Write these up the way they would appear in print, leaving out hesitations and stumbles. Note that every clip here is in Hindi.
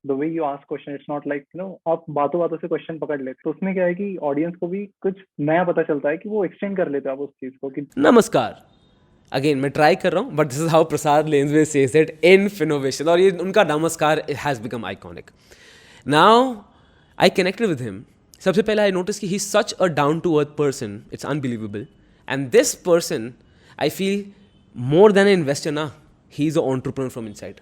The way you ask question, it's not like आप बातों बातों से क्वेश्चन पकड़ लेते, तो उसमें क्या है कि ऑडियंस को भी कुछ नया पता चलता है कि वो एक्सटेंड कर लेते हैं आप उस चीज को कि नमस्कार। अगेन मैं ट्राई कर रहा हूँ, but this is how Prasad लेंसवे सेज इट इन फिनोवेशन, और ये उनका नमस्कार has become iconic. Now I connected with him. सबसे पहले आई नोटिस कि he is such a down to earth person, it's unbelievable. And this person I feel more than a investor ना, he is a entrepreneur from inside.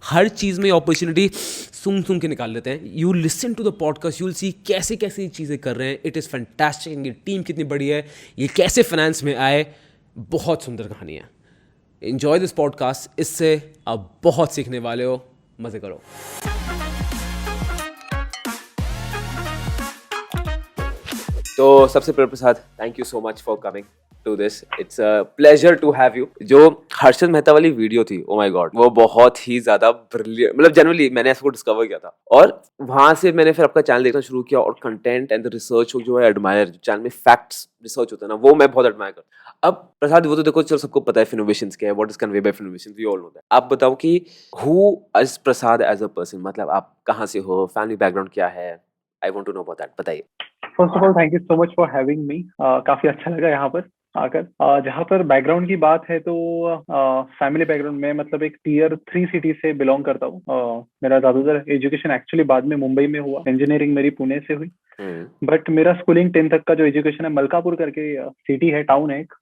हर चीज़ में अपॉर्चुनिटी सूंघ सूंघ के निकाल लेते हैं। You listen to the podcast, you will see कैसे कैसे चीज़ें कर रहे हैं। It is fantastic. इनकी टीम कितनी बड़ी है, ये कैसे फाइनेंस में आए, बहुत सुंदर कहानी है। एंजॉय दिस पॉडकास्ट, इससे आप बहुत सीखने वाले हो। मज़े करो। तो सबसे पहले Prasad, thank you so much for coming to this. It's a pleasure to have you. जो हर्षद मेहता वाली वीडियो थी, ओ माय गॉड, वो बहुत ही ज्यादा ब्रिलियंट, मतलब जनरली मैंने इसको डिस्कवर किया था, और वहां से मैंने फिर आपका चैनल देखना शुरू किया, और कंटेंट एंड द रिसर्च जो है एडमायर, चैनल में फैक्ट्स रिसर्च होता है ना, वो मैं बहुत एडमायर करता हूं। अब प्रसाद, वो तो देखो चलो सबको पता है फिनोवेशंस क्या है, what is convey by Finnovations, we all know that. आप बताओ कि who is Prasad as a person, मतलब आप कहाँ से हो, फैमिली बैकग्राउंड क्या है? I want to know about that, बताइए। First of all thank you so much for having me. काफी अच्छा लगा यहाँ पर आकर। जहाँ पर बैकग्राउंड की बात है तो फैमिली बैकग्राउंड में मतलब एक टीयर 3 सिटी से बिलोंग करता हूँ। मेरा ज्यादातर एजुकेशन एक्चुअली बाद में मुंबई में हुआ, इंजीनियरिंग मेरी पुणे से हुई। बट मेरा स्कूलिंग 10 तक का जो एजुकेशन है, मलकापुर करके सिटी है, टाउन है एक,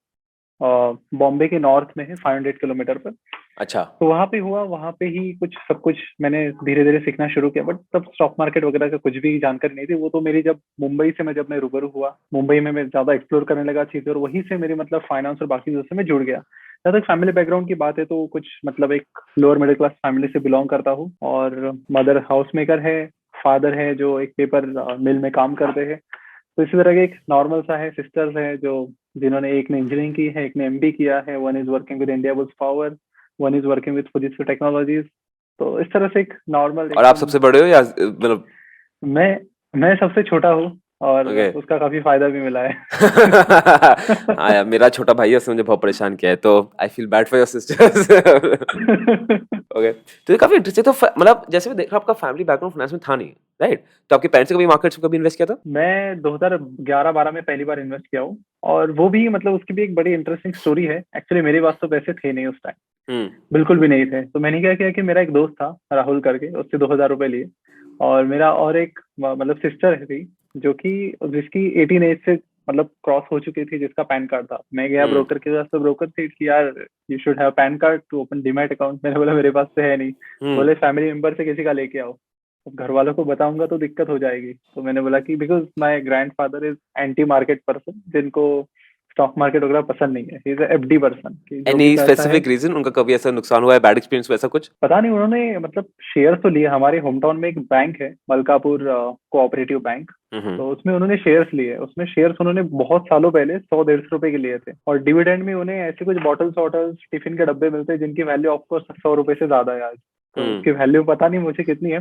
बॉम्बे के नॉर्थ में है, 500 किलोमीटर पर। अच्छा। तो वहां पे हुआ, वहां पे ही कुछ सब कुछ मैंने धीरे धीरे सीखना शुरू किया। बट तब स्टॉक मार्केट वगैरह का कुछ भी जानकारी नहीं थी। वो तो मेरी जब मुंबई से जब मैं रूबरू हुआ, मुंबई में मैं ज्यादा एक्सप्लोर करने लगा चीजें, और वहीं से मेरी मतलब फाइनेंस और बाकी चीजों से मैं जुड़ गया। जहाँ तक फैमिली बैकग्राउंड की बात है तो कुछ मतलब एक लोअर मिडिल क्लास फैमिली से बिलोंग करता हूँ, और मदर हाउस मेकर है, फादर है जो एक पेपर मिल में काम करते हैं। तो इसी तरह के एक नॉर्मल सा है, सिस्टर्स है जो जिन्होंने, एक ने इंजीनियरिंग की है, एक ने एमबी किया है, one is working with India bulls power, one is working with Fujitsu technologies. तो इस तरह से एक नॉर्मल और आप एकदम। सबसे बड़े हो या मतलब? मैं मैं सबसे छोटा हूँ, और ओके। उसका काफी फायदा भी मिला है। हाँ यार, मेरा छोटा भाई है, उसने मुझे बहुत परेशान किया है, तो I feel bad for your sisters. Okay, तो ये काफी इंटरेस्टिंग। तो मतलब जैसे मैं देख रहा हूँ, आपका फैमिली बैकग्राउंड फाइनेंस में था नहीं, राइट? तो आपके पेरेंट्स ने कभी मार्केट्स में कभी इन्वेस्ट किया था? मैं 2011-12 में पहली बार इन्वेस्ट किया हूँ, और वो भी मतलब उसकी भी एक बड़ी इंटरेस्टिंग स्टोरी है। एक्चुअली मेरे पास तो पैसे थे नहीं उस टाइम, हम्म। बिल्कुल भी नहीं थे। तो मैंने क्या किया कि मेरा एक दोस्त था राहुल करके, उससे 2000 रुपए लिए। और मेरा और एक मतलब सिस्टर थी जो कि, जिसकी 18 एज से मतलब क्रॉस हो चुकी थी, जिसका पैन कार्ड था। मैं गया हम्म। ब्रोकर के पास, तो ब्रोकर से कि यार you should have PAN card to open demat account. मैंने बोला मेरे पास तो है नहीं। हम्म। बोले फैमिली मेंबर से किसी का लेके आओ। अब घर वालों को बताऊंगा तो दिक्कत हो जाएगी। तो मैंने बोला कि because my grandfather is anti market person, जिनको स्टॉक मार्केट वगैरह पसंद नहीं है। ही इज एफडी पर्सन, कि जो एनी भी पैसा है। स्पेसिफिक रीजन, उनका कभी ऐसा नुकसान हुआ है, बैड एक्सपीरियंस हुआ, ऐसा कुछ? पता नहीं, उन्होंने मतलब शेयर तो लिए। हमारे होम टाउन में एक बैंक है, मलकापुर कोऑपरेटिव बैंक। हम्म। तो उसमें उन्होंने शेयर्स लिए। उसमें शेयर्स उन्होंने बहुत सालों पहले 100-150 रुपए के लिए थे, और डिविडेंड में उन्हें ऐसे कुछ बॉटल्स वॉटल्स टिफिन के डब्बे मिलते हैं जिनकी वैल्यू ऑफकोर्स 100 रुपए से ज्यादा है आज। तो हम्म। उसकी वैल्यू पता नहीं मुझे कितनी है।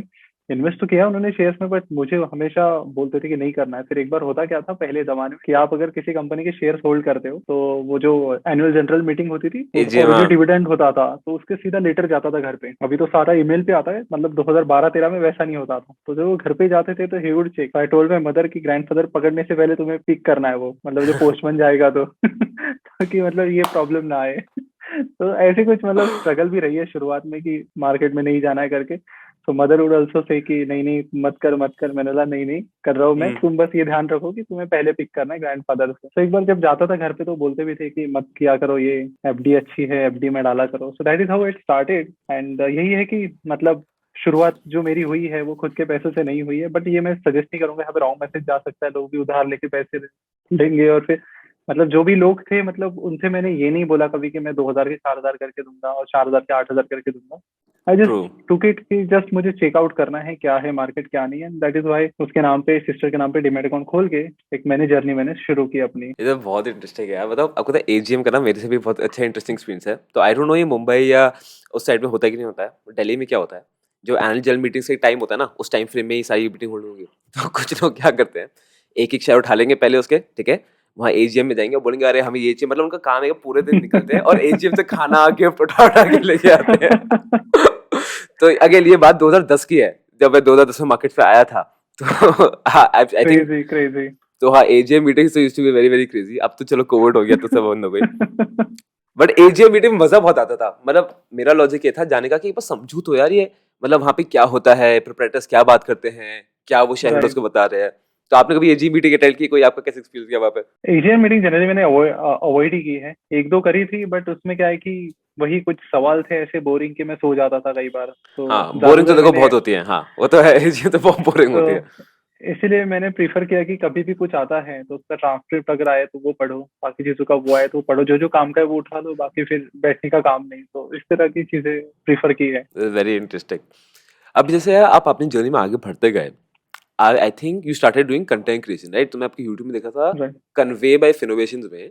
इन्वेस्ट तो किया उन्होंने शेयर्स में, बट मुझे हमेशा बोलते थे कि नहीं करना है। फिर एक बार होता क्या था पहले जमाने में, कि आप अगर किसी कंपनी के शेयर्स होल्ड करते हो, तो वो जो एनुअल जनरल मीटिंग होती थी, एजीएम, और जो हाँ। डिविडेंड होता था, तो उसके सीधा लेटर जाता था घर पे। अभी तो सारा ईमेल पे आता है, मतलब 2012-13 में वैसा नहीं होता था। तो जब वो घर पे जाते थे तो he would check. I told my mother कि ग्रैंडफादर पकड़ने से पहले तुम्हें पिक करना है वो, मतलब जो पोस्टमैन जाएगा तो ताकि मतलब ये प्रॉब्लम ना आए। तो ऐसे कुछ मतलब स्ट्रगल भी रही है शुरुआत में, कि मार्केट में नहीं जाना है करके। तो मदर वुड ऑल्सो से कि नहीं नहीं मत कर मत कर। मैंने बोला नहीं नहीं कर रहा हूँ मैं, हम्म। तुम बस ये ध्यान रखो कि तुम्हें पहले पिक करना है ग्रैंडफादर से। तो एक बार जब जाता था घर पे तो बोलते भी थे कि मत किया करो ये, एफडी अच्छी है, एफडी में डाला करो। So that is how it started. And यही है कि मतलब शुरुआत जो मेरी हुई है वो खुद के पैसे से नहीं हुई है। बट ये मैं सजेस्ट नहीं करूंगा, यहाँ पे रॉन्ग मैसेज जा सकता है, लोग भी उधार लेके पैसे लेंगे। और फिर मतलब जो भी लोग थे, मतलब उनसे मैंने ये नहीं बोला कभी कि मैं 2000 के 4000 करके दूंगा और 4000 के 8000 करके दूंगा। आई ट्रू। जस्ट टुक इट कि जस्ट मुझे चेकआउट करना है क्या है मार्केट क्या नहीं है। दैट इज वाई उसके नाम पे, सिस्टर के नाम पे डीमैट अकाउंट खोल के एक मैंने जर्नी मैंने शुरू की अपनी। ये तो बहुत इंटरेस्टिंग है यार। बताओ, आपको तो एजीएम का ना मेरे से भी बहुत अच्छा इंटरेस्टिंग एक्सपीरियंस है। तो आई डोंट नो ये मुंबई या उस साइड में होता है कि नहीं होता है, दिल्ली में क्या होता है, जो एनुअल जनरल मीटिंग्स का टाइम होता है ना, उस टाइम फ्रेम में ही सारी मीटिंग होल्ड होगी। तो कुछ लोग क्या करते हैं, एक एक शेयर उठा लेंगे पहले उसके, ठीक है, वहाँ एजीएम में जाएंगे और बोलेंगे अरे हमें ये चाहिए। मतलब उनका काम है कि पूरे दिन निकलते हैं और एजीएम से खाना गिफ्ट उठा उठा के लेके आते हैं। तो अगेन ये बात 2010 की है, जब मैं 2010 में मार्केट पे आया था तो आई थिंक क्रेजी क्रेजी। तो हाँ एजीएम मीटिंग्स तो used to be very very crazy. अब तो चलो कोविड हो गया तो सब बंद हो गई। बट एजीएम मीटिंग में मजा बहुत आता था। मतलब मेरा लॉजिक ये था जाने का कि बस समझू तो यार ये मतलब वहाँ पे क्या होता है, प्रोप्राइटर्स क्या बात करते हैं, क्या वो शेयर होल्डर्स राइट। को बता रहे हैं। तो आपने कभी एजीएम मीटिंग अटेंड की? कोई आपका कैसे एक्सपीरियंस किया वहाँ पे? एजीएम मीटिंग जनरली मैंने अवॉइड ही की है, एक दो करी थी, बट उसमें क्या है कि वही कुछ सवाल थे ऐसे बोरिंग कि मैं सो जाता था कई बार, तो हाँ बोरिंग तो ज्यादातर देखो मैंने बहुत होती है, हाँ वो तो है। एजीएम तो बहुत बोरिंग होती है। तो इसीलिए मैंने प्रीफर किया कि कभी भी कुछ आता है तो उसका ट्रांसक्रिप्ट अगर आए तो वो पढ़ो, बाकी चीजों का वो आए तो पढ़ो, जो जो काम का है वो उठा लो, बाकी फिर बैठने का काम नहीं, तो इस तरह की चीजें प्रीफर की है। Very interesting. अब जैसे आप अपनी जर्नी में आगे बढ़ते गए, I think you started doing content creation right? तो मैं आपकी यूट्यूब में देखा था राइट कन्वे बाय फिनोवेशंस में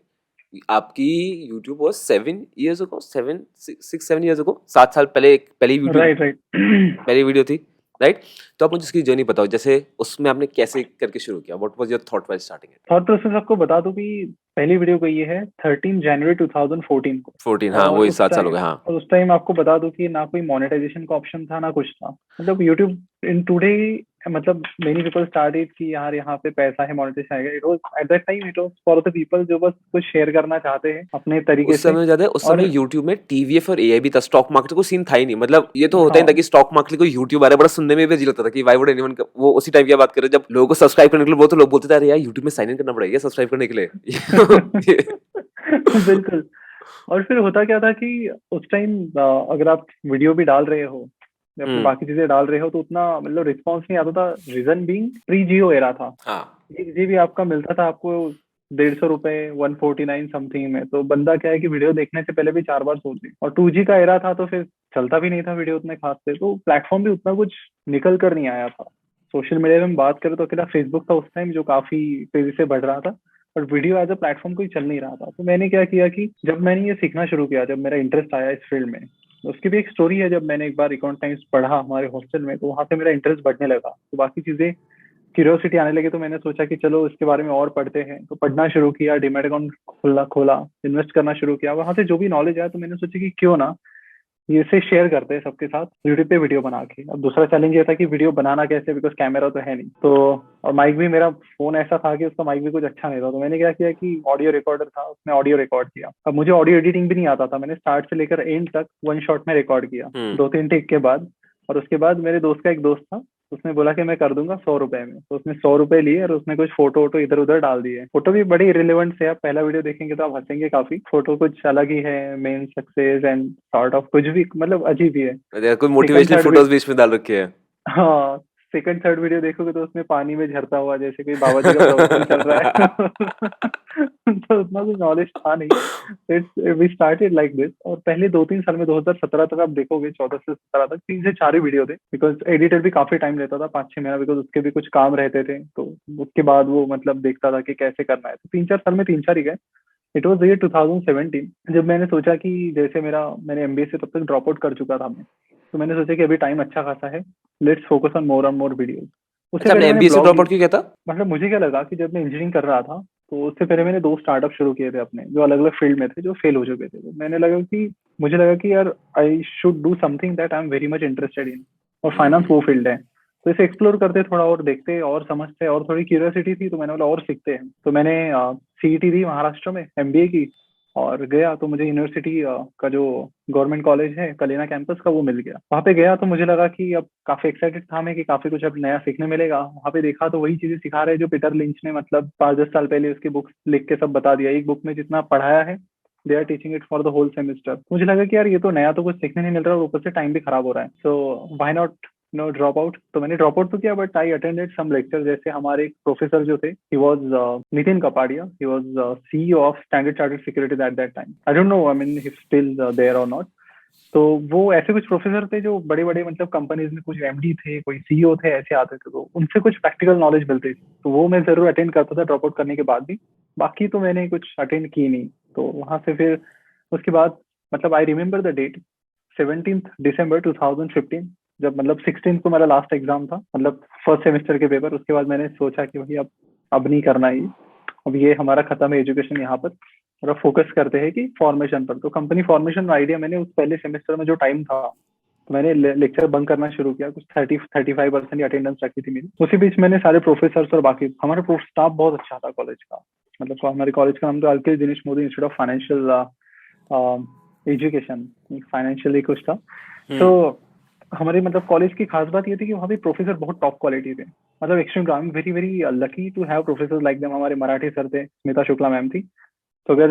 आपकी यूट्यूब वाज 7 years ago, 7 7 साल पहले एक पहली वीडियो, राइट राइट। पहली वीडियो थी राइट? तो आप मुझे उसकी जर्नी बताओ, जैसे उसमें आपने कैसे करके शुरू किया, what was your thought while starting it? Thought process आपको बता दूं कि पहली वीडियो को ये है 13 जनवरी 2014 को। 14, हाँ और वही उस 7 साल हो टाइम गए, हाँ। और उस टाइम आपको बता दूं कि ना कोई मोनेटाइजेशन का ऑप्शन था ना कुछ था, मतलब यूट्यूब इन टुडे, मतलब मेनी पीपल स्टार्टेड कि यार यहाँ पे पैसा है, मोनेटाइजेशन आएगा। It was at that time, it was for the people जो बस कुछ शेयर करना चाहते हैं अपने तरीके उस से। समय ज्यादा, उस और समय यूट्यूब में टीवीएफ और एआई भी था, स्टॉक मार्केट को सीन था ही नहीं। मतलब ये तो होता ही था हाँ कि स्टॉक मार्केट को यूट्यूब आ रहा है, बड़ा सुनने में भी अजीब लगता था कि व्हाई वुड एनीवन। वो उसी टाइम की बात करें जब लोगों को सब्सक्राइब करने के लिए, वो तो लोग बोलते थे अरे यार यूट्यूब में साइन इन करना पड़ेगा सब्सक्राइब करने के लिए। बिल्कुल। और फिर होता क्या था कि उस टाइम अगर आप वीडियो भी डाल रहे हो या फिर हम्म। बाकी चीजें डाल रहे हो तो उतना मतलब रिस्पॉन्स नहीं आता था। रीजन बीइंग प्री जियो एरा था। हाँ। एक जीबी आपका मिलता था आपको 150 रुपए, 149 समथिंग में, तो बंदा क्या है कि वीडियो देखने से पहले भी 4 बार सोचे। और 2G का एरा था तो फिर चलता भी नहीं था वीडियो उतने खास से, तो प्लेटफॉर्म भी उतना कुछ निकल कर नहीं आया था। सोशल मीडिया में हम बात करें तो अकेला फेसबुक था उस टाइम जो काफी तेजी से बढ़ रहा था, but video as a platform कोई चल नहीं रहा था। तो मैंने क्या किया कि जब मैंने ये सीखना शुरू किया, जब मेरा इंटरेस्ट आया इस फील्ड में, उसकी भी एक स्टोरी है। जब मैंने एक बार इकोनॉमिक टाइम्स पढ़ा हमारे हॉस्टल में, तो वहां से मेरा इंटरेस्ट बढ़ने लगा, तो बाकी चीजें क्यूरियोसिटी आने लगी, तो मैंने सोचा कि चलो इसके बारे में और पढ़ते हैं। तो पढ़ना शुरू किया, डीमैट अकाउंट खोला खोला इन्वेस्ट करना शुरू किया, वहां से जो भी नॉलेज आया तो मैंने सोचा कि क्यों ना ये से शेयर करते हैं सबके साथ यूट्यूब पे वीडियो बना के। अब दूसरा चैलेंज ये था कि वीडियो बनाना कैसे, बिकॉज कैमरा तो है नहीं, तो और माइक भी, मेरा फोन ऐसा था कि उसका माइक भी कुछ अच्छा नहीं था। तो मैंने क्या किया कि ऑडियो रिकॉर्डर था, उसमें ऑडियो रिकॉर्ड किया। अब मुझे ऑडियो एडिटिंग भी नहीं आता था, मैंने स्टार्ट से लेकर एंड तक वन शॉट में रिकॉर्ड किया हम्म। 2-3 टेक के बाद। और उसके बाद मेरे दोस्त का एक दोस्त था, उसने बोला कि मैं कर दूंगा 100 रुपए में, तो उसने 100 रुपए लिए और उसने कुछ फोटो वोटो इधर उधर डाल दिए। फोटो भी बड़ी इरेलीवेंट से, आप पहला वीडियो देखेंगे तो आप हंसेंगे काफी, फोटो कुछ अलग ही है, main success and sort of कुछ भी, मतलब अजीब ही है। अरे कोई सेकंड मोटिवेशनल थर्ड फोटोज बीच में डाल रखे हैं। हाँ, सेकंड थर्ड वीडियो देखोगे तो उसमें पानी में झरता हुआ जैसे कोई बाबा जी का प्रवचन चल रहा है। तो उतना कुछ नॉलेज था नहीं। वी स्टार्टेड लाइक दिस, और पहले 2-3 साल में 2017 तक आप देखोगे, 14 से 17 तक 3 से 4 ही वीडियो थे, बिकॉज एडिटर भी काफी टाइम लेता था, 5-6 महीना, बिकॉज उसके भी कुछ काम रहते थे। तो उसके बाद वो मतलब देखता था कि कैसे करना है, तो 3-4 साल में 3-4 ही गए। इट वॉज ईयर 2017 जब मैंने सोचा कि जैसे मैंने एमबीए से तब तक ड्रॉप आउट कर चुका था मैं, तो मैंने सोचा कि अभी टाइम अच्छा खासा है, let's focus on more and more videos. उससे अच्छा पहले आपने मैंने एमबीए से ब्लॉग, ड्रॉप आउट क्यों किया था? मतलब मुझे क्या लगा कि जब मैं इंजीनियरिंग कर रहा था तो उससे पहले मैंने 2 स्टार्टअप शुरू किए थे अपने, जो अलग अलग फील्ड में थे, जो फेल हो चुके थे। तो मुझे लगा कि यार I should do something that I am very much interested in, और फाइनेंस वो फील्ड है। तो इसे एक्सप्लोर करते थोड़ा और, देखते और समझते, और थोड़ी क्यूरियोसिटी थी तो मैंने बोला और सीखते हैं। तो मैंने सीईटी दी महाराष्ट्र में एमबीए की, और गया तो मुझे यूनिवर्सिटी का जो गवर्नमेंट कॉलेज है कलीना कैंपस का, वो मिल गया। वहाँ पे गया तो मुझे लगा कि अब काफी एक्साइटेड था मैं कि काफी कुछ अब नया सीखने मिलेगा। वहाँ पे देखा तो वही चीजें सिखा रहे जो पीटर लिंच ने मतलब 5-10 साल पहले उसकी बुक्स लिख के सब बता दिया। एक बुक में जितना पढ़ाया है, they are teaching it for the whole semester. मुझे लगा कि यार ये तो नया तो कुछ सीखने नहीं मिल रहा, और ऊपर से टाइम भी खराब हो रहा है, so why not no drop out. तो मैंने ड्रॉप आउट तो किया, but I attended some lecture. जैसे हमारे एक प्रोफेसर जो थे, he was Nitin Kapadia, he was CEO of Standard Chartered Securities at that time. I don't know, I mean he still there और नॉट। तो वो ऐसे कुछ प्रोफेसर थे जो बड़े बड़े मतलब कंपनीज में कुछ एमडी थे, कोई सीईओ थे, ऐसे आते थे, तो उनसे कुछ प्रैक्टिकल नॉलेज मिलती थी। तो वो मैं जरूर अटेंड करता था ड्रॉप आउट करने के बाद भी। बाकी तो मैंने कुछ अटेंड की नहीं। तो वहां से फिर उसके बाद, मतलब आई रिमेम्बर द डेट, 17 दिसंबर 2015, जब मतलब 16 को मेरा लास्ट एग्जाम था, मतलब फर्स्ट सेमेस्टर के पेपर। उसके बाद मैंने सोचा कि भाई अब नहीं करना ही, अब ये हमारा खत्म है एजुकेशन यहाँ पर, और अब फोकस करते हैं कि फॉर्मेशन पर। तो कंपनी फॉर्मेशन आइडिया मैंने उस पहले सेमेस्टर में जो टाइम था तो मैंने लेक्चर बंक करना शुरू किया, कुछ 35% अटेंडेंस रखी थी मेरी। उसी बीच मैंने सारे प्रोफेसर्स और बाकी हमारा स्टाफ बहुत अच्छा था कॉलेज का, मतलब हमारे कॉलेज का नाम तो Alkesh Dinesh Modi institute of financial education, financially कुछ था। तो हमारे मतलब कॉलेज की खास बात ये थी कि वहाँ पे प्रोफेसर बहुत टॉप क्वालिटी थे, मतलब extreme. I am very very lucky to have professor like them. हमारे मराठी सर थे, स्मिता शुक्ला मैम थी। तो अगर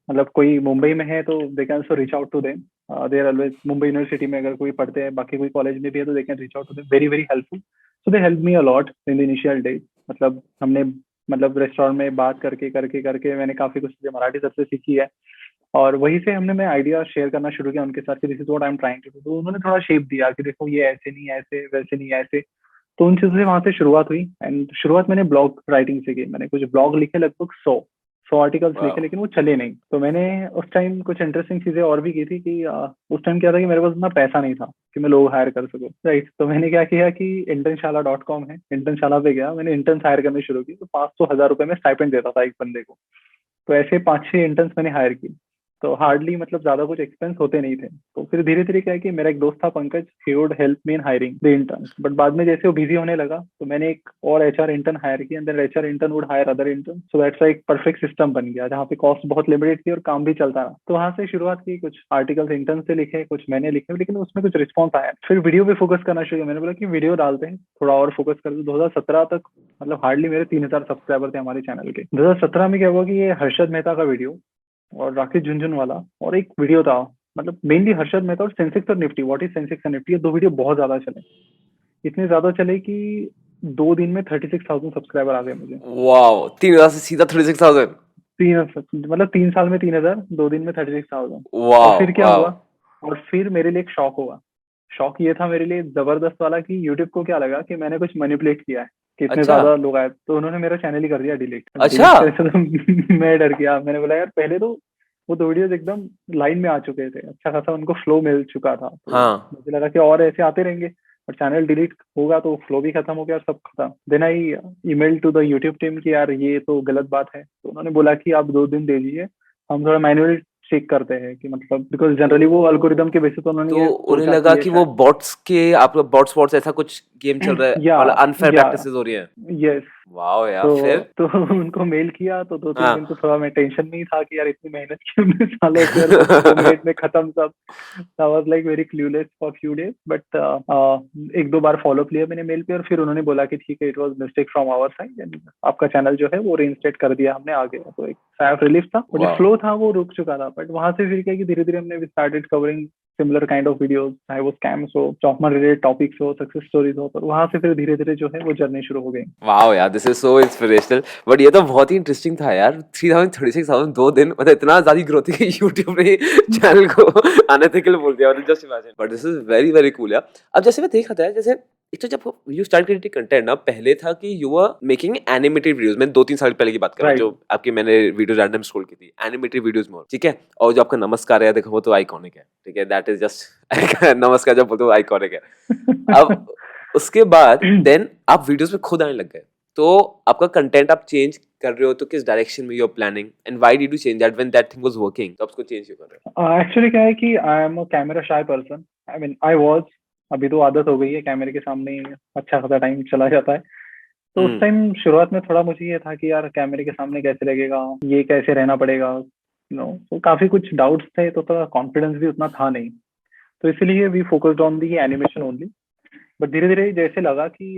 मतलब कोई मुंबई में है तो they can also reach out to them. They are always Mumbai university में अगर कोई पढ़ते हैं, बाकी कोई कॉलेज में भी है तो they can reach out to them, very very helpful. So they help me a lot in the initial days. मतलब हमने मतलब रेस्टोरेंट में बात करके करके करके मैंने काफी कुछ चीजें मराठी सर से सीखी है। और वहीं से हमने मैं आइडिया शेयर करना शुरू किया उनके साथ कि this is what I am trying to do. तो उन्होंने थोड़ा शेप दिया कि देखो ये ऐसे नहीं, ऐसे वैसे नहीं, ऐसे। तो उन चीजों से वहां से शुरुआत हुई। एंड शुरुआत मैंने ब्लॉग राइटिंग से की। मैंने कुछ ब्लॉग लिखे, लगभग 100 आर्टिकल्स लिखे, लेकिन वो चले नहीं। तो मैंने उस टाइम कुछ इंटरेस्टिंग चीजें और भी की थी कि उस टाइम क्या था कि मेरे पास इतना पैसा नहीं था कि मैं लोग हायर कर सकूं, राइट। तो मैंने क्या किया कि internशाला.com है, इंटर्नशाला पे गया, मैंने इंटर्न्स हायर करने शुरू की। तो 500-1000 रुपए में स्टाइपेंड देता था एक बंदे को। तो ऐसे 5-6 इंटर्न्स मैंने हायर की। तो हार्डली मतलब ज्यादा कुछ एक्सपेंस होते नहीं थे। तो फिर धीरे धीरे क्या है कि मेरा एक दोस्त था Pankaj, he would help me in hiring the intern. But बाद में जैसे वो बिजी होने लगा तो मैंने एक और एचआर इंटर्न हायर किया, and then HR intern would hire other intern. So that's एक परफेक्ट सिस्टम बन गया जहाँ पे कॉस्ट बहुत लिमिटेड थी और काम भी चलता रहा। तो वहां से शुरुआत की, कुछ आर्टिकल्स इंटर्न से लिखे, कुछ मैंने लिखे, लेकिन उसमें कुछ रिस्पॉन्स आया। फिर वीडियो पे फोकस करना शुरू किया। मैंने बोला कि वीडियो डालते हैं, थोड़ा और फोकस कर दो। 2017 तक मतलब हार्डली मेरे 3000 सब्सक्राइबर थे हमारे चैनल के। 2017 में क्या हुआ कि ये हर्षद मेहता का वीडियो और राकेश झुनझुनवाला और एक वीडियो था, मतलब मेनली हर्षद मेहता और सेंसेक्स और Nifty, what is Sensex and Nifty, ये दो वीडियो बहुत ज्यादा चले। इतने ज्यादा चले कि 2 दिन में 36,000 सब्सक्राइबर आ गए मुझे। वाओ 3000 से सीधा 36,000। तीन मतलब 3 साल में 3000, 2 दिन में 36,000। और वाओ फिर क्या वाओ। हुआ, और फिर मेरे लिए एक शौक हुआ। शौक ये था मेरे लिए जबरदस्त वाला कि यूट्यूब को क्या लगा कि मैंने कुछ मैनिपुलेट किया है, कि इतने अच्छा ज्यादा लोग आए, तो उन्होंने मेरा चैनल ही कर दिया डिलीट। अच्छा। डिलीट करे से तो मैं डर गया। मैंने बोला यार पहले तो वो दो वीडियोस एकदम लाइन में आ चुके थे, अच्छा खासा उनको फ्लो मिल चुका था। तो हाँ मुझे लगा कि और ऐसे आते रहेंगे, और चैनल डिलीट होगा तो फ्लो भी खत्म हो गया और सब खत्म। Then I email to the YouTube team कि यार ये तो गलत बात है। तो उन्होंने बोला कि आप 2 दिन दे दीजिए, हम थोड़ा मैनुअल चेक करते हैं कि मतलब बिकॉज जनरली वो ओ, अल्गोरिदम के बेसिस पे उन्होंने तो ये उन्हें सोचा लगा कि ये कि वो शायद बॉट्स के आपका बॉट्स वॉट्स ऐसा कुछ गेम चल रहा है, या मतलब अनफेयर या प्रैक्टिसेस हो रही हैं। यस। वाओ यार तो फिर। तो उनको मेल किया तो 2-3 दिन तो हाँ थोड़ा मैं टेंशन में ही था कि यार इतनी मेहनत की हमने सालों से और बस 2 मिनट में खत्म सब। I was like very clueless for few days. But एक दो बार फॉलो अप लिया मैंने मेल पे, और फिर उन्होंने बोला कि ठीक है, it was mistake from our side and आपका चैनल जो है वो रीइंस्टेट कर दिया हमने, आ गया। तो एक साइड ऑफ रिलीफ था, और जो वाओ फ्लो था वो रुक चुका था। बट वहां से फिर क्या है कि धीरे धीरे हमने started covering similar kind of videos, चाहे वो स्कैम्स हो, स्टॉक मार्केट रिलेटेड टॉपिक्स हो, सक्सेस स्टोरीज हो। तो वहां से फिर धीरे धीरे जो है वो जर्नी शुरू हो गई। वाओ यार this is so inspirational. But ये तो बहुत ही इंटरेस्टिंग था यार, 3000 36,000 2 दिन, मतलब इतना ज्यादा ग्रोथ है कि यूट्यूब ने चैनल को आने तक के लिए बोल दिया, मतलब just imagine. But this is very very cool यार। अब जैसे मैं देख रहा था, जैसे एक तो जब यू स्टार्ट क्रिएटिंग कंटेंट ना, पहले था कि you are making animated videos. मैं 2-3 साल पहले की बात कर रहा हूँ, राइट। जो आपकी मैंने वीडियो रैंडम स्क्रॉल की थी, एनिमेटेड वीडियोस मोर, ठीक है। और जो आपका नमस्कार है, देखो वो तो आइकॉनिक है, ठीक है, दैट इज जस्ट नमस्कार जब बोलते हो आइकॉनिक है। अब उसके बाद देन आप वीडियोस में खुद आने लग गए, तो आपका कंटेंट आप चेंज कर रहे हो, तो किस डायरेक्शन में you are planning, and why did you change that when that thing was working, तो आप उसको चेंज क्यों कर रहे एक्चुअली क्या है कि आई am a camera shy person. I mean I was, अभी तो आदत हो गई है, कैमरे के सामने ही अच्छा खासा टाइम चला जाता है। हो? तो उस टाइम शुरुआत में थोड़ा मुझे ये था कि यार कैमरे के सामने कैसे लगेगा, ये कैसे रहना पड़ेगा, तो काफी कुछ डाउट्स थे, तो थोड़ा कॉन्फिडेंस भी उतना था नहीं। तो इसलिए we focused on the animation only. But धीरे धीरे जैसे लगा कि